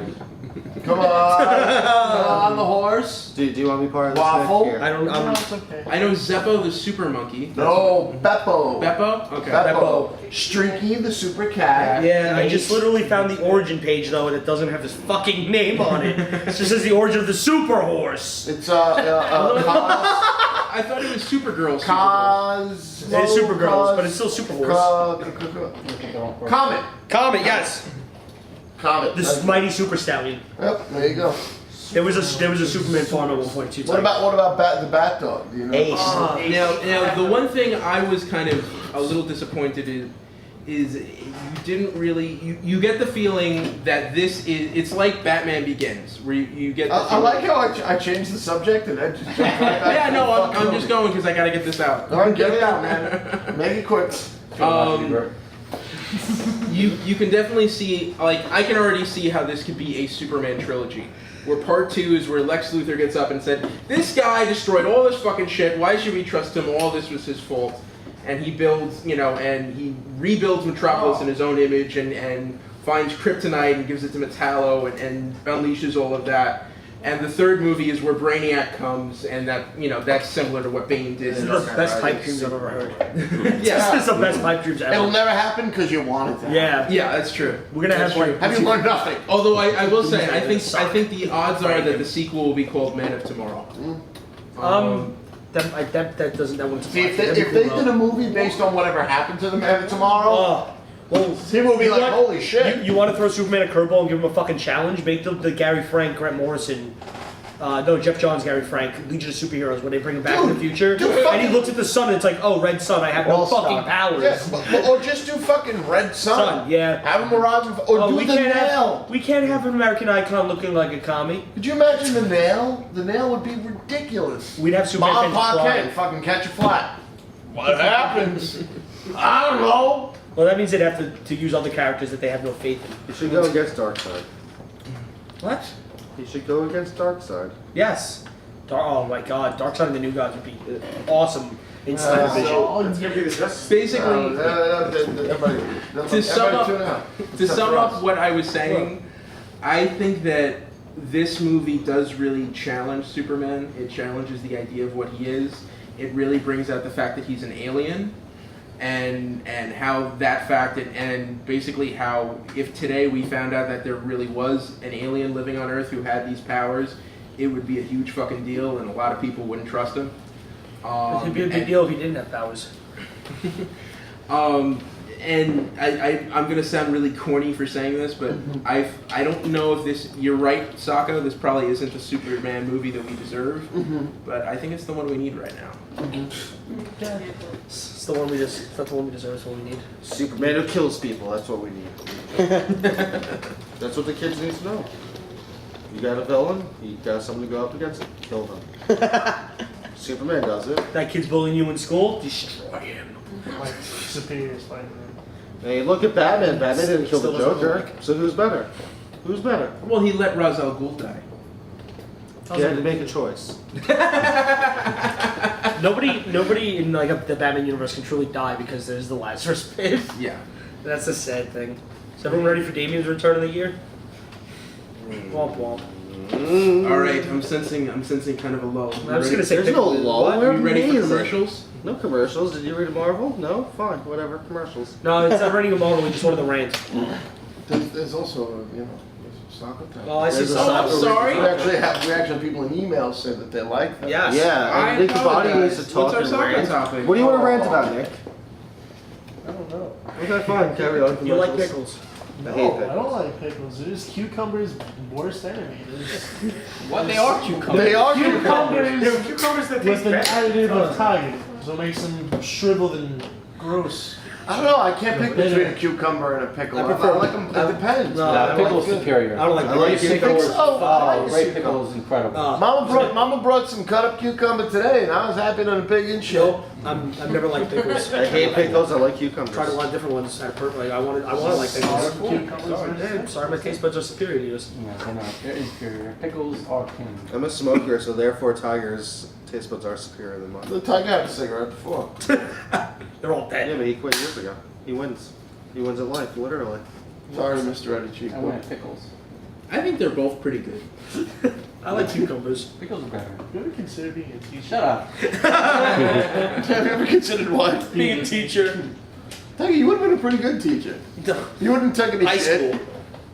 Come on the horse. Do you want to be part of this? Waffle? Nick? Here. I don't. No, it's okay. I know Zeppo the super monkey. No, Beppo. Beppo? Okay. Beppo. Streaky the super cat. Yeah, I just literally found the origin page though, and it doesn't have this fucking name on it. It just says the origin of the super horse. It's I thought it was Supergirl. Cos. It's Supergirls, but it's still Super Horse. Comet. Comet, yes. Comet. This mighty super stallion. Yep, there you go. There was a Superman farm at one point too. What about the Bat Dog? Do you know? Ace. Now, the one thing I was kind of a little disappointed in is you didn't really you get the feeling that it's like Batman Begins, where you get. I like how I changed the subject and I just jumped right back. Yeah, to no, the I'm fucking just going because I gotta get this out. All right, get it out, man. Make it quick. You can definitely see, like, I can already see how this could be a Superman trilogy. Where part 2 is where Lex Luthor gets up and said, this guy destroyed all this fucking shit, why should we trust him, all this was his fault. And he builds, and he rebuilds Metropolis in his own image and finds kryptonite and gives it to Metallo and unleashes all of that. And the third movie is where Brainiac comes, and that's similar to what Bane did. This is the best pipe dreams I've ever heard. Yeah. This is the best pipe dreams ever. It'll never happen because you want it to. Yeah. Yeah, that's true. We're gonna have one. Have you learned nothing? Although I will say, I think the odds are that the sequel will be called Man of Tomorrow. That wouldn't See, if they did a movie based on whatever happened to the Man of Tomorrow, people would be like, holy shit. You want to throw Superman a curveball and give him a fucking challenge? Make the Gary Frank, Grant Morrison, Jeff Johns, Gary Frank, Legion of Superheroes, when they bring him back in the future. And he looks at the sun and it's like, oh, red sun, I have no fucking powers. Yeah, or just do fucking Red Sun. Yeah. Have him arrive, or do the nail. We can't have an American icon looking like a commie. Could you imagine the nail? The nail would be ridiculous. We'd have Superman Mom, Pop fly. Kent, fucking catch a flat. What happens? I don't know. Well, that means they'd have to use other characters that they have no faith in. You should go against Darkseid. What? You should go against Darkseid. Yes. Oh my god, Darkseid and the New Gods would be awesome in Vision. Basically, to sum up what I was saying, I think that this movie does really challenge Superman. It challenges the idea of what he is. It really brings out the fact that he's an alien. And how that fact and basically how if today we found out that there really was an alien living on Earth who had these powers, it would be a huge fucking deal and a lot of people wouldn't trust him. It'd be a big deal if he didn't have powers. And I'm gonna sound really corny for saying this, but I don't know if this. You're right, Socko. This probably isn't the Superman movie that we deserve, but I think it's the one we need right now. It's the one we just. It's not the one we deserve. It's the one we need. Superman who kills people. That's what we need. That's what the kids need to know. You got a villain. You got someone to go up against. Kill them. Superman does it. That kid's bullying you in school. Destroy him. Like superior Spider-Man. Hey, look at Batman. Batman didn't kill the Still doesn't Joker. work. So who's better? Who's better? Well, he let Ra's al Ghul die. He had to make a choice. Nobody in like the Batman universe can truly die because there's the Lazarus pit. Yeah. That's a sad thing. Is everyone ready for Damien's return of the year? Womp womp. All right, I'm sensing kind of a lull. I was gonna say There's no lull. What? We're You ready for amazing. commercials? No commercials. Did you read Marvel? No? Fine. Whatever. Commercials. No, it's not running a model. We just wanted the rant. There's also, Socko time. Oh, I see. There's a Socko. I'm sorry. We actually have people in emails say that they like that. Yes. Yeah, and Nick Body needs to talk What's and our rant. Socko topic? What do you want to rant about, Nick? I don't know. Okay, fine. Carry on. You like Commercials. pickles? I hate I pickles. don't like pickles. They're just cucumbers' worst enemy. What? They are cucumbers. They are Cucumbers Cucumbers that with an additive of Thai, so it makes them shriveled and gross. I don't know. I can't pick between a cucumber and a pickle. I prefer- I like them. It depends. No, Nah, pickle's good. superior. I don't like I like pickles. pickles. Oh, Great pickle is incredible. Mama brought some cut up cucumber today, and I was happy on a pig and shit. No, I've never liked pickles. I hate pickles. I like cucumbers. Tried a lot of different ones. I want to like pickles. Yeah, sorry, my taste buds are superior to yours. No, they're not. They're inferior. Pickles are king. I'm a smoker, so therefore Tiger's taste buds are superior than mine. The tiger had a cigarette before. They're all Yeah, dead. but he quit years ago. He wins. He wins at life, literally. Sorry, Mr. Eddie Chico. I went pickles. I think they're both pretty good. I like cucumbers. Pickles are better. You ever consider being a teacher? Shut up. Have you ever considered what? Being a teacher. Tell you would have been a pretty good teacher. You wouldn't take any High shit. school.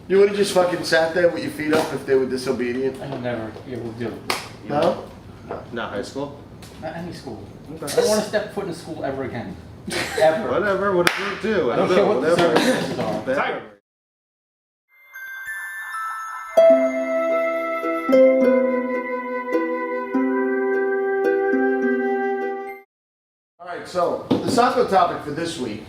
You would have just fucking sat there with your feet up if they were disobedient. I will never be able to do it. No? Not high school. Not any school. I don't want to step foot in school ever again. Ever. Whatever. What does it do? I don't care what the Whatever. circumstances are. Whatever. Alright, so the Socko topic for this week,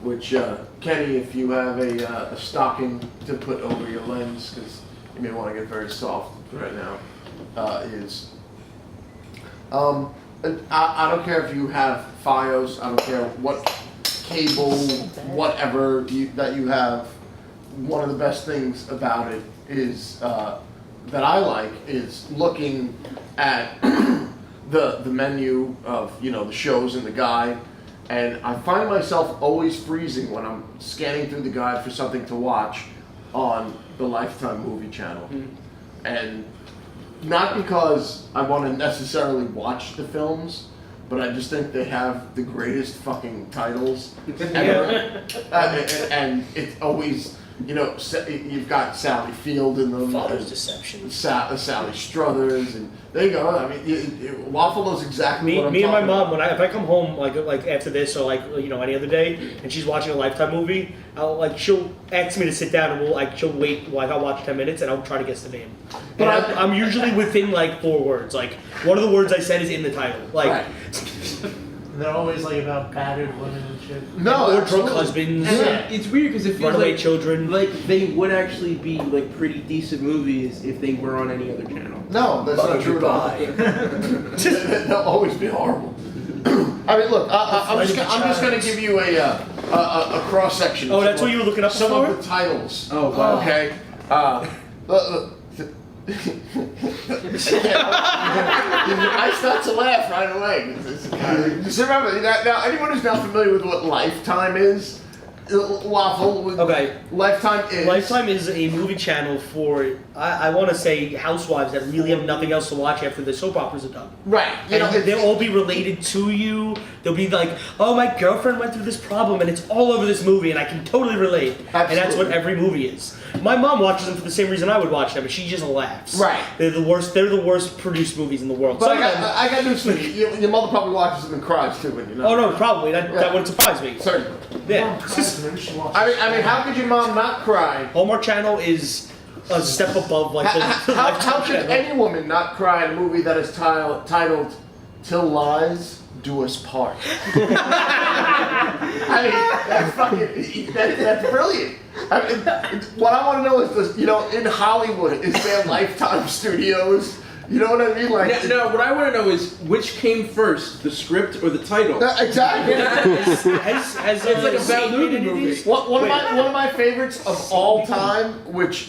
which, Kenny, if you have a stocking to put over your lens, because you may want to get very soft right now, is, I don't care if you have Fios, I don't care what cable, whatever that you have, one of the best things about it is, that I like, is looking at the menu of, the shows in the guide, and I find myself always freezing when I'm scanning through the guide for something to watch on the Lifetime movie channel. And not because I want to necessarily watch the films, but I just think they have the greatest fucking titles ever. And it's always, you've got Sally Field in them. Father's Deception. Sally Struthers, and there you go. I mean, Waffle knows exactly what I'm Me and my talking mom, if I come home like after this or any other day, and she's watching a Lifetime movie, she'll ask me to sit down and she'll wait I'll watch 10 minutes and I'll try to guess the name. But I'm usually within 4 words. One of the words I said is in the title. Right. And they're always about battered women and shit. No, or drunk husbands. And it's weird because it feels Runaway like children. they would actually be pretty decent movies if they were on any other channel. No, that's not true at all. They'll always be horrible. I mean, look, I'm just going to give you a cross section. Oh, that's what you were looking up some for? of the titles. Oh, wow. Okay. I start to laugh right away. Just remember, now anyone who's not familiar with what Lifetime is, Waffle. Okay. Lifetime is a movie channel for, I want to say, housewives that really have nothing else to watch after the soap operas are done. Right. They'll all be related to you. They'll be oh, my girlfriend went through this problem, and it's all over this movie, and I can totally relate. Absolutely. And that's what every movie is. My mom watches them for the same reason I would watch them, and she just laughs. Right. They're the worst produced movies in the world. But I got news for you. Your mother probably watches them and cries too when you know. Oh no, probably. That wouldn't surprise me. Sorry. Yeah. I mean, how could your mom not cry? Hallmark Channel is a step above the How could channel. any woman not cry in a movie that is titled "Till Lies Do Us Part"? I mean, that's brilliant. I mean, what I want to know is, in Hollywood, is there Lifetime Studios? You know what I mean? No, what I want to know is which came first, the script or the title? Exactly. It's like a Val Newton movie. One of my favorites of all time, which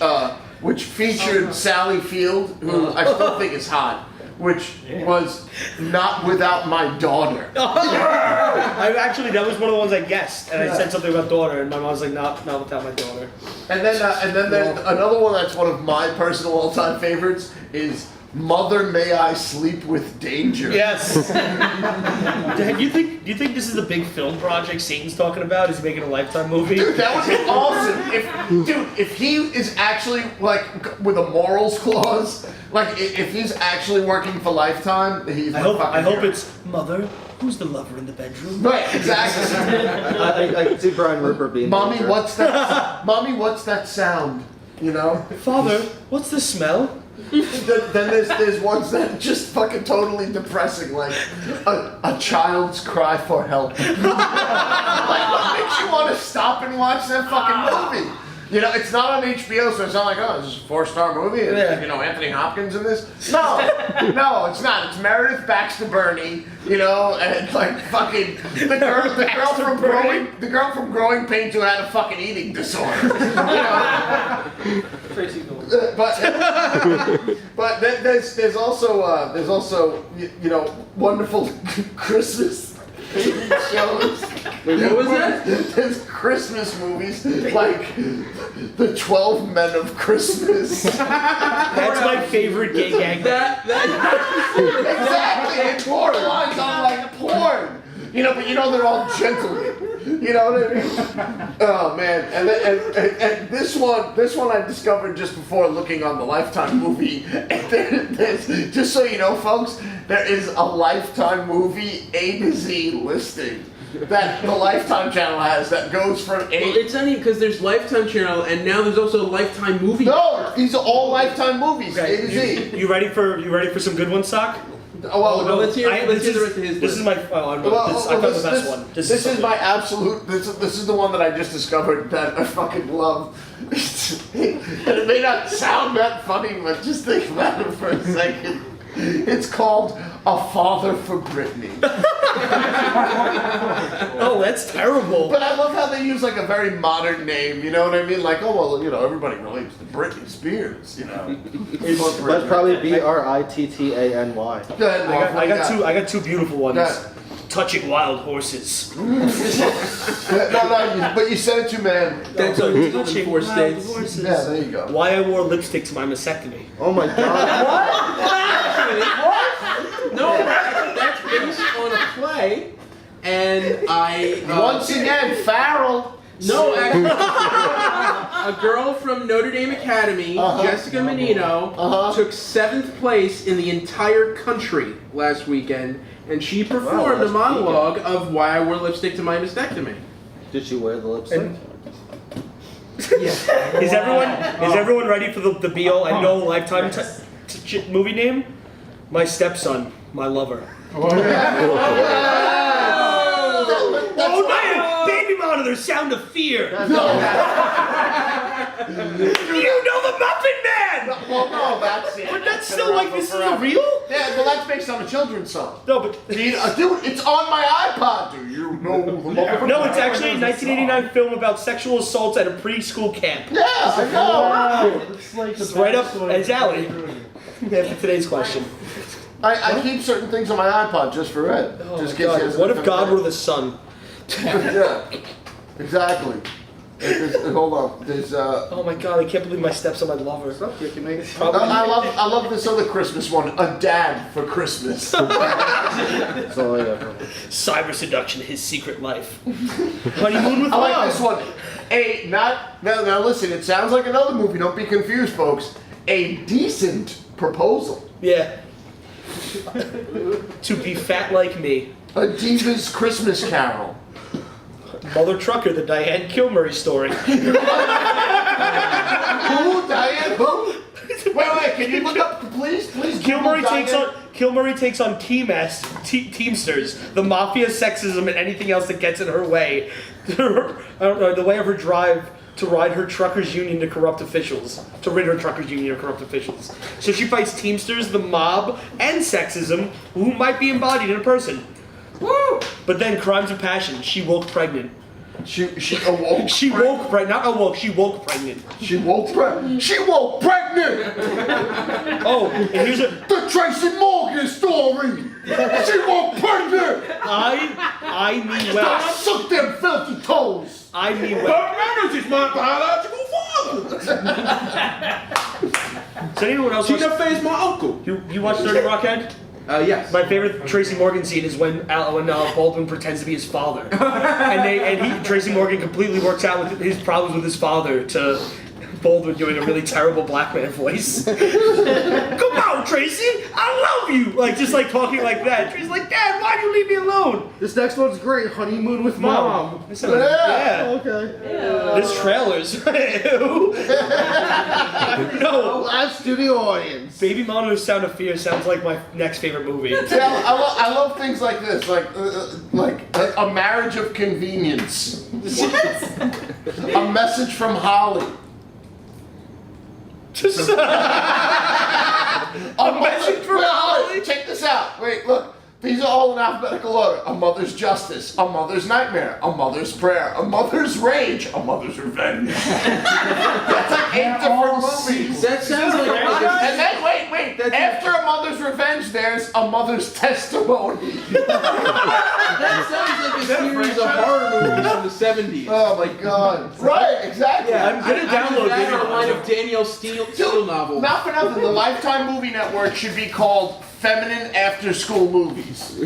featured Sally Field, who I still think is hot, which was Not Without My Daughter. That was one of the ones I guessed, and I said something about daughter, and my mom was like, not without my daughter. And then there's another one that's one of my personal all-time favorites is Mother May I Sleep With Danger. Yes. Do you think this is the big film project Satan's talking about? Is he making a Lifetime movie? Dude, that would be awesome. If he is actually with a morals clause, if he's actually working for Lifetime, he's I hope it's Mother. Who's the lover in the bedroom? Right, exactly. I can see Brian Rupert being. Mommy, what's that? Mommy, what's that sound? Father, what's the smell? Then there's ones that are just fucking totally depressing, like a child's cry for help. What makes you want to stop and watch that fucking movie? It's not on HBO, so it's not this is a 4-star movie. And, Anthony Hopkins in this. No, it's not. It's Meredith Baxter Burney, and fucking the girl from Growing Pains who had a fucking eating disorder. But there's also wonderful Christmas shows. Wait, what was that? There's Christmas movies like The 12 Men of Christmas. That's my favorite gay gag. Exactly. It borderlines on like porn. You know, but they're all gentlemen. You know what I mean? Oh man! And this one I discovered just before looking on the Lifetime movie. And just so you know, folks, there is a Lifetime movie A to Z listing that the Lifetime channel has that goes from A. Well, it's funny because there's Lifetime channel and now there's also Lifetime movie. No, these are all Lifetime movies. Okay. A to Z. You ready for some good ones, Sock? Oh, well, no, let's hear the rest of his This list. is my. I thought the best one. This is my absolute. This is the one that I just discovered that I fucking love. And it may not sound that funny, but just think about it for a second. It's called A Father for Britney. Oh, that's terrible. But I love how they use like a very modern name. You know what I mean? Like, oh well, everybody relates to Britney Spears. That's probably Brittany. Go ahead, Mark, I got two beautiful ones. Yeah. Touching wild horses. No, but you said it too, man. That's only in 4 wild states. horses. Yeah, there you go. Why I wore lipstick to my mastectomy. Oh my god. No, that's based on a play, and I Once again, Farrell. No, actually, a girl from Notre Dame Academy, Jessica Menino, took 7th place in the entire country last weekend, and she performed a monologue of why I wore lipstick to my mastectomy. Did she wear the lipstick? Yeah. Is everyone ready for the be all and no Lifetime movie name? My stepson, my lover. Oh man! Baby monitor, sound of fear. You know the Muffin Man. Well, no, that's it. But that's still like this is a real. Yeah, well, that's based on a children's song. No, but Dude, it's on my iPod. Do you know the Muppet? no, it's actually a 1989 film about sexual assaults at a preschool camp. Yeah, I know. It's like the It's right up backstory his alley. After today's question. I keep certain things on my iPod just for it. Oh Just my God. What if God were the sun? Yeah, exactly. Hold on. There's Oh my God! I can't believe my stepson, my lover. Probably. I love this other Christmas one. A dad for Christmas. That's all I got. Cyber seduction, his secret life. Honeymoon with I love. like this one. Now listen, it sounds like another movie. Don't be confused, folks. A decent proposal. Yeah. To be fat like me. A Diva's Christmas Carol. Mother Trucker, the Diane Kilmurray story. Who? Diane? Who? Wait, can you look up, please? Kilmurray takes on Teamsters, the mafia, sexism, and anything else that gets in her way. I don't know, the way of her drive to ride her truckers' union to corrupt officials. To rid her truckers' union of corrupt officials. So she fights Teamsters, the mob, and sexism, who might be embodied in a person. Woo! But then, crimes of passion, she woke pregnant. She awoke. She woke pregnant. Not awoke, she woke pregnant. She woke pregnant. She woke pregnant! Oh, and here's a... The Tracy Morgan story! She woke pregnant! I mean well. Suck them filthy toes! I mean well. Reynolds is my biological father! Does anyone else watch... Tina Fey's my uncle. You watch 30 Rockhead? Yes. My favorite Tracy Morgan scene is when Baldwin pretends to be his father, and Tracy Morgan completely works out with his problems with his father to Baldwin doing a really terrible black man voice. Come on, Tracy, I love you. Just talking like that. Tracy's like, Dad, why do you leave me alone? This next one's great. Honeymoon with Mom. Yeah. Okay. This trailer's. No. Last studio audience. Baby Monitor's Sound of Fear sounds like my next favorite movie. Yeah, I love things like this, like a marriage of convenience. A message from Holly. A message from Holly. Check this out. Wait, look. These are all in alphabetical order. A mother's justice, a mother's nightmare, a mother's prayer, a mother's rage, a mother's revenge. That's like 8 different movies. That sounds like... And then, wait. After a mother's revenge, there's a mother's testimony. That sounds like a series of horror movies from the 70s. Oh my god. Right, exactly. Yeah, I'm gonna download that this. or a line of Danielle Steele novels. Not for nothing, the Lifetime Movie Network should be called Feminine After School Movies.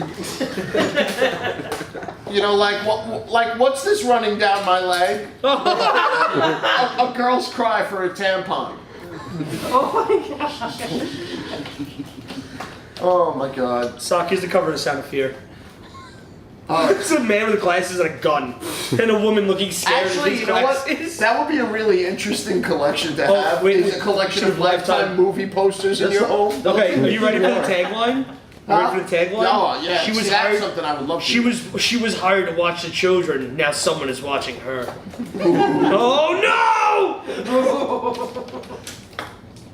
You know, what's this running down my leg? A girl's cry for a tampon. Oh my gosh. Oh my god. Socko is the cover of Sound of Fear. It's a man with glasses and a gun, and a woman looking scared. Actually, with you know what? glasses. That would be a really interesting collection to Oh, have. wait, is a collection of Lifetime. Lifetime movie posters in your home. Okay, are you ready for the tagline? Huh? Ready for the tagline? Oh yeah, She was see, that's hired. something I would love to She was hired to watch the children. Now someone is watching her. Oh no!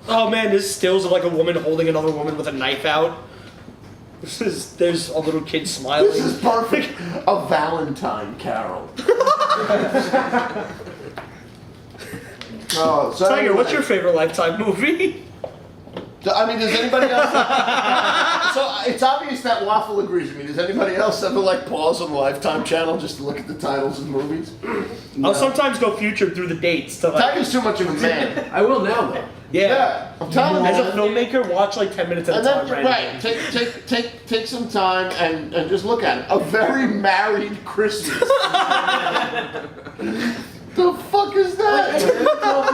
Oh man, there's stills of like a woman holding another woman with a knife out. There's a little kid smiling. This is perfect. A Valentine Carol. Oh, so Tiger, anyway. what's your favorite Lifetime movie? I mean, does anybody else? So it's obvious that Waffle agrees with me. Does anybody else ever like pause on the Lifetime channel just to look at the titles of movies? I'll sometimes go future through the dates to like. Tiger's too much of a man. I will now, though. Yeah. I'm telling you. As a filmmaker, watch like 10 minutes at a And time. then, right, take some time and just look at it. A Very Married Christmas. The fuck is that?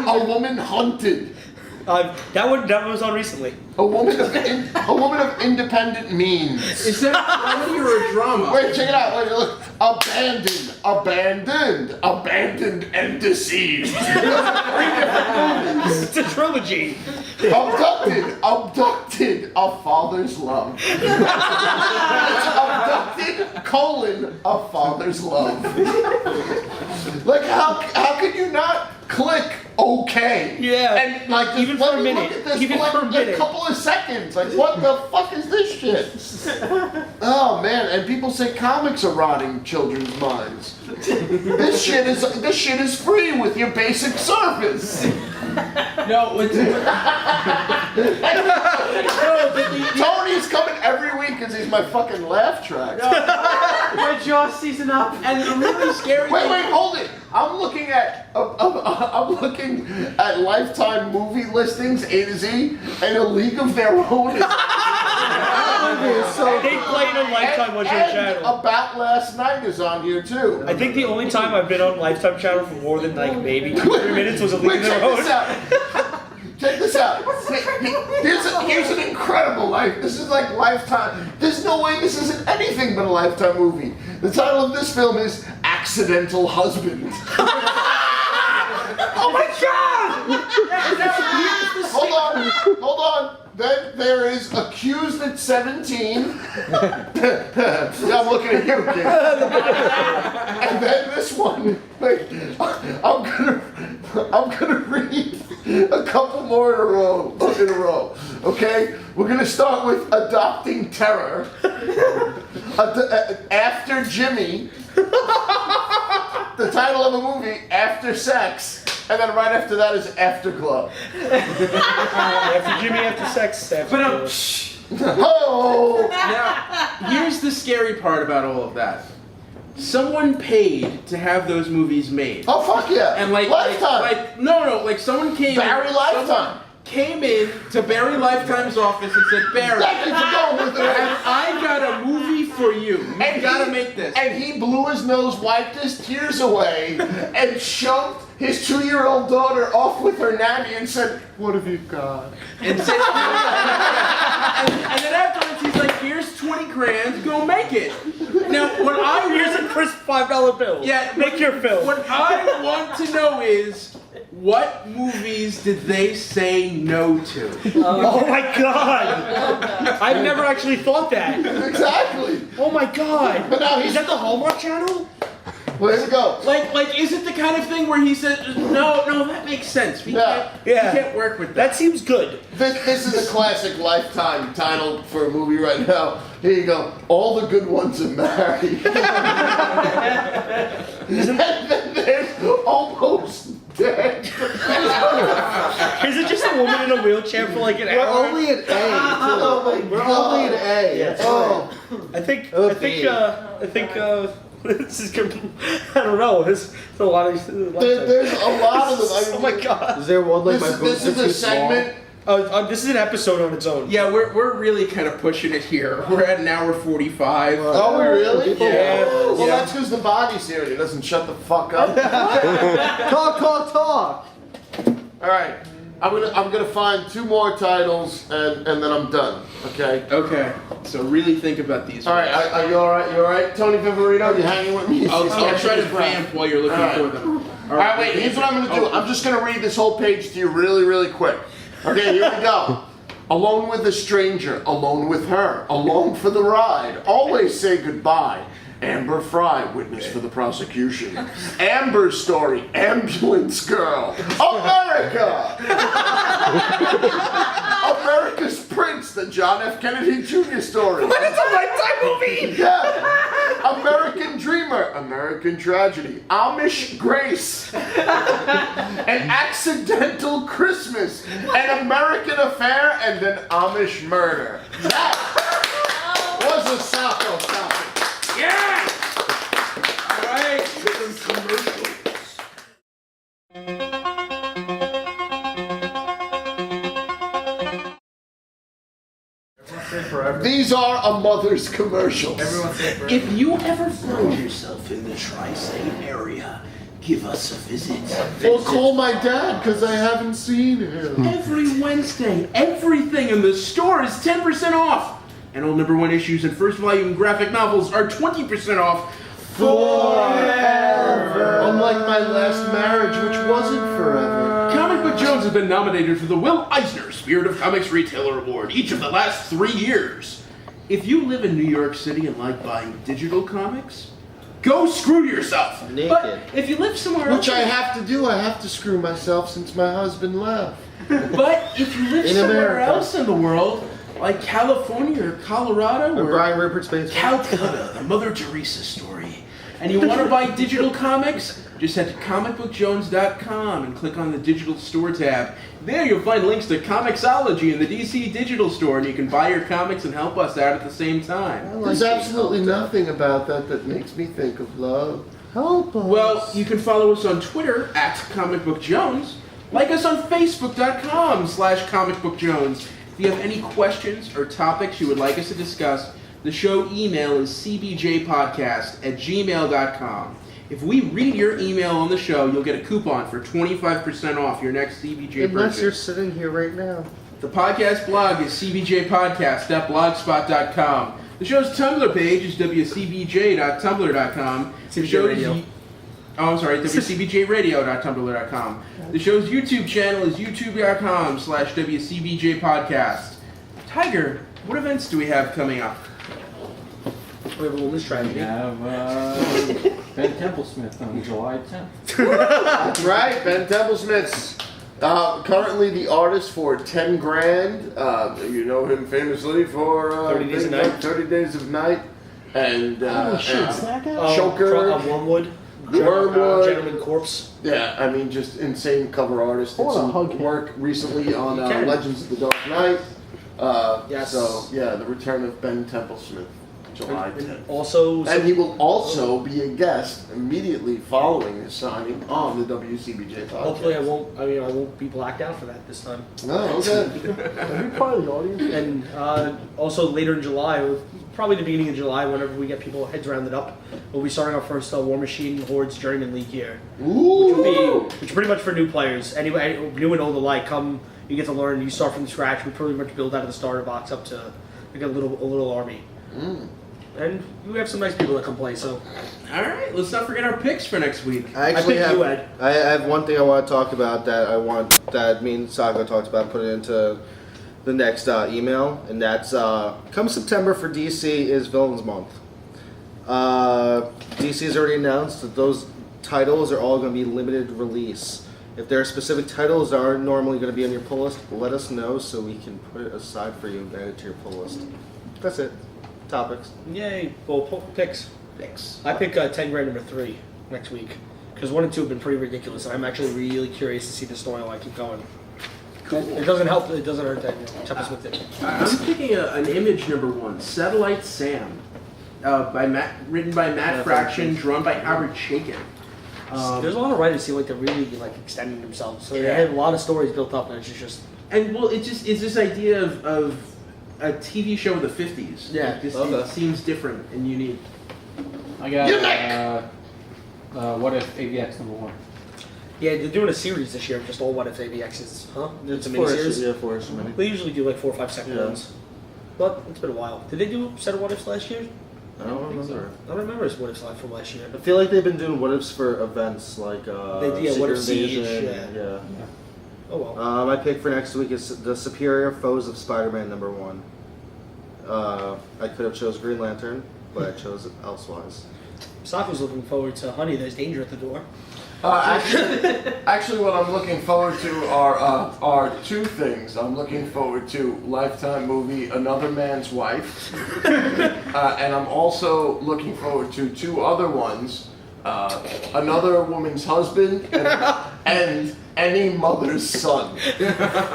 A Woman Hunted. That was on recently. A woman of independent means. Is that a comedy or a drama? Wait, check it out. Wait, look. Abandoned, and deceived. 3 different movies. It's a trilogy. Abducted, a father's love. Abducted, a father's love. Like, how could you not click okay? Yeah. And like, just Even let for a me minute. look at this Even for for a like minute. a couple of seconds. Like, what the fuck is this shit? Oh man, and people say comics are rotting children's minds. This shit is free with your basic service. No, Tony's coming every week because he's my fucking laugh track. My jaw's season up. and the really scary Wait, thing. hold it. I'm looking at Lifetime movie listings A to Z, and A League of Their Own is They played on Lifetime was your and channel. About Last Night is on here too. I think the only time I've been on Lifetime channel for more than like maybe 2-3 minutes was a League Wait, of Their check Own. this out. Check this out. Here's an incredible life. This is like Lifetime. There's no way this isn't anything but a Lifetime movie. The title of this film is Accidental Husband. Oh my god! Hold on. Then there is Accused at 17. Yeah, I'm looking at you, kid. And then this one. Wait, I'm gonna read a couple more in a row. Okay, we're gonna start with Adopting Terror. After Jimmy. The title of the movie, After Sex. And then right after that is Afterglow. After Jimmy, after sex, after. Oh! Now, here's the scary part about all of that. Someone paid to have those movies made. Oh fuck yeah! And like Lifetime. No, someone came in to Barry Lifetime's office and said, Barry, Thank you for going with it. I got a movie for you. You gotta make this. And he blew his nose, wiped his tears away, and shoved his 2-year-old daughter off with her nanny and said, "What have you got?" And said, and then afterwards he's like, here's 20 grand, go make it. Now, here's a crisp $5 bill. Yeah, make your film. What I want to know is, what movies did they say no to? Oh my god! I've never actually thought that. Exactly. Oh my god! But now is that the Hallmark Channel? Well, here we go. Like, is it the kind of thing where he said, no, that makes sense. We can't work with that. That seems good. This is a classic Lifetime title for a movie right now. Here you go. All the good ones are married. And then there's Almost Dead. Is it just a woman in a wheelchair for like an hour? We're only at A. Oh my We're God. only at A. Yeah. Oh. I think This is. I don't know. There's a lot of. There's a lot of them. I mean, Oh my god. Is there one like my this boobs is are a too small? segment. This is an episode on its own. Yeah, we're really kind of pushing it here. We're at an hour 45. Oh, we really? Yeah. Well, Yeah. that's because the body's here and he doesn't shut the fuck up. Talk. All right, I'm gonna find 2 more titles and then I'm done. Okay. Okay, so really think about these. All right, are you all right? You all right, Tony Viverito? You hanging with me? I'll try to vamp while you're looking All right. for them. All right, wait. Here's what I'm gonna do. I'm just gonna read this whole page to you really, really quick. Okay, here we go. Alone with a stranger, alone with her, alone for the ride. Always say goodbye. Amber Fry, witness for the prosecution. Amber's story, ambulance girl. America! America's Prince, the John F. Kennedy Jr. story. It's a Lifetime movie. Yeah. American Dreamer, American Tragedy, Amish Grace, An Accidental Christmas, An American Affair, and an Amish Murder. That was a Socko topic. Yeah! All right, some commercials. These are a mother's commercials. If you ever find yourself in the tri-state area, give us a visit. Well, call my dad because I haven't seen him. Every Wednesday, everything in the store is 10% off. And all #1 issues and first volume graphic novels are 20% off forever. Unlike my last marriage, which wasn't forever. Comic Book Jones has been nominated for the Will Eisner Spirit of Comics Retailer Award each of the last 3 years. If you live in New York City and like buying digital comics, go screw yourself. Naked. But if you live somewhere else, Which I have to do. I have to screw myself since my husband left. but if you live In somewhere America. else in the world, like California or Colorado Or or Brian Rupert's basement. Calcutta, the Mother Teresa story, and you want to buy digital comics, just head to comicbookjones.com and click on the digital store tab. There you'll find links to Comixology and the DC Digital Store, and you can buy your comics and help us out at the same time. There's absolutely nothing about that makes me think of love. Help us. Well, you can follow us on Twitter at comicbookjones, like us on facebook.com/comicbookjones. If you have any questions or topics you would like us to discuss, the show email is cbjpodcast@gmail.com. If we read your email on the show, you'll get a coupon for 25% off your next CBJ Unless you're purchase. sitting here right now. The podcast blog is cbjpodcast.blogspot.com. The show's Tumblr page is wcbj.tumblr.com. The CBJ show's Radio. wcbjradio.tumblr.com. The show's YouTube channel is youtube.com/wcbjpodcast. Tiger, what events do we have coming up? We have a woman's We tragedy. have Ben Templesmith on July 10th. That's right, Ben Templesmith's currently the artist for 10 Grand. You know him famously for 30 Days of things like Night. 30 Days of Night. And Oh, Choker. Wormwood. Wormwood. Gentleman Corpse. Yeah, I mean, just insane cover artist. Did I wanna some hug him. work recently on You can. Legends of the Dark Knight. Yes. So, yeah, the return of Ben Templesmith, July And 10th. also, And he will also be a guest immediately following his signing on the WCBJ podcast. hopefully I won't be blacked out for that this time. No, okay. Are you part of the audience? And also later in July, probably the beginning of July, whenever we get people heads rounded up, we'll be starting our first War Machine Hordes Journeyman League here. Ooh. Which is pretty much for new players. Anyway, new and old alike. Come, you get to learn. You start from scratch. We pretty much build out of the starter box up to like a little army. And we have some nice people that come play. So All right, let's not forget our picks for next week. I actually picked have, you, Ed. I have one thing I want to talk about that me and Socko talked about putting into the next email, and that's come September for DC is Villains Month. DC has already announced that those titles are all going to be limited release. If there are specific titles that aren't normally going to be on your pull list, let us know so we can put it aside for you and add it to your pull list. That's it. Topics. yay! Well, picks. I pick 10 Grand #3 next week because 1 and 2 have been pretty ridiculous. And I'm actually really curious to see the storyline keep going. Cool. It doesn't help. It doesn't hurt that Templesmith did. I'm picking an image #1, Satellite Sam. written by Matt Fraction, drawn by Howard Chaykin. There's a lot of writers who seem like they're really like extending themselves. So they Yeah. have a lot of stories built up, and it's just And well, it's this idea of a TV show of the 50s. Yeah. Like, Okay. it seems different and unique. I got What If AVX #1. yeah. They're doing a series this year, just all What If AVXs, huh? It's a four miniseries. issues, yeah, 4 issues mini. They usually do like 4 or 5 second Yeah. ones, but it's been a while. Did they do a set of What Ifs last year? I don't remember. I don't remember his What Ifs live from last year. I feel like they've been doing what ifs for events like They did, Secret What If Siege, Invasion, yeah. Oh well. My pick for next week is The Superior Foes of Spider-Man #1. I could have chose Green Lantern, but I chose Elsewise. Socko's looking forward to Honey, There's Danger at the Door. Actually, what I'm looking forward to are two things. I'm looking forward to Lifetime movie Another Man's Wife, and I'm also looking forward to two other ones: Another Woman's Husband and Any Mother's Son.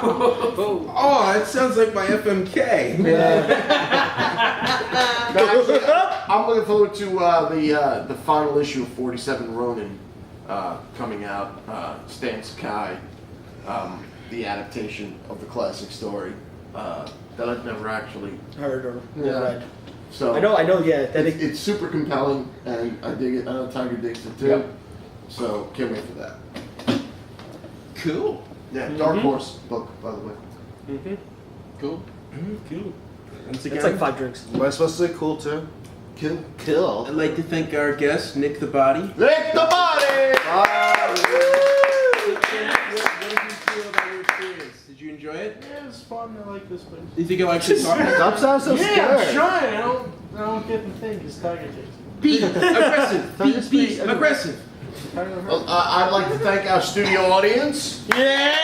Oh, that sounds like my FMK. Actually, I'm looking forward to the final issue of 47 Ronin coming out. Stan Sakai, the adaptation of the classic story that I've never actually Heard or Yeah. read. So I know. Yeah, that it's super compelling, and I dig it. I know Tiger digs it too. Yep. So can't wait for that. Cool. Yeah, Dark Horse book, by the way. Mm-hmm. Cool. Cool. Once again, It's like 5 drinks. Am I supposed to say cool too? Kill. I'd like to thank our guest, Nick the Body. Nick the Body! What did you feel about your experience? Did you enjoy it? Yeah, it's fun. I like this place. Do you think you like to talk? Stop sounding so Yeah, scared. I'm trying. I don't get the thing because Tiger takes it. Be aggressive. Be aggressive. I'd like to thank our studio audience. Yeah.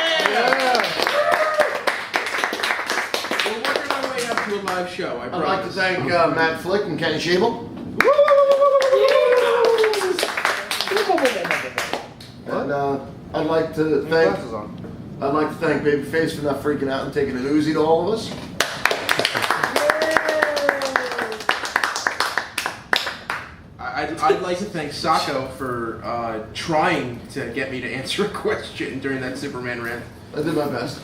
We're working our way up to a live show. I I'd promise. like to thank Matt Flick and Kenny Shabel. And I'd like to thank Glasses on. Babyface for not freaking out and taking an Uzi to all of us. I'd like to thank Socko for trying to get me to answer a question during that Superman rant. I did my best.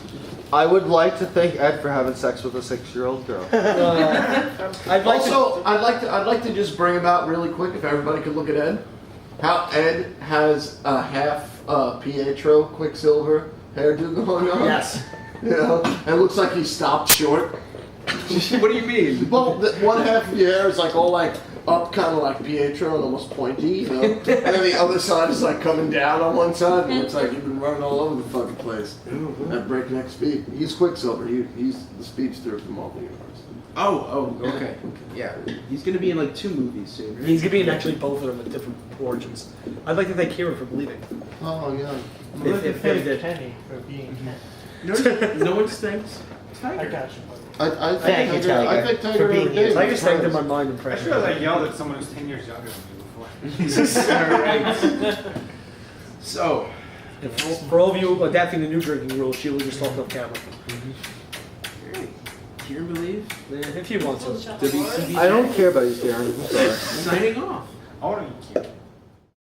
I would like to thank Ed for having sex with a 6-year-old girl. I'd like Also, I'd like to just bring about really quick, if everybody could look at Ed, how Ed has a half Pietro Quicksilver hairdo going on. Yes. You know, and it looks like he stopped short. What do you mean? Well, one half of your hair is like all like up, kind of like Pietro and almost pointy, you know, and then the other side is like coming down on one side. And it looks like you've been running all over the fucking place at breakneck speed. He's Quicksilver. He's the speedster from all the universe. Oh, okay. Yeah. He's going to be in like 2 movies soon, right? He's gonna be in actually both of them with different origins. I'd like to thank Kira for believing. Oh yeah. I'm going to If thank did. Kenny for being No one's thanks. I got you. I Thank you, think Tiger. I Tiger, think for Tiger being every here. day. Tiger's thanked in my Friends. mind I impression. feel like I yelled at someone who's 10 years younger than me before. So, For all of you adapting the new drinking rules, she will just talk off camera. Hear and Believe, If you want to. WCBJ. I don't care about you, Darren. I'm sorry. Signing off. I want to be cute.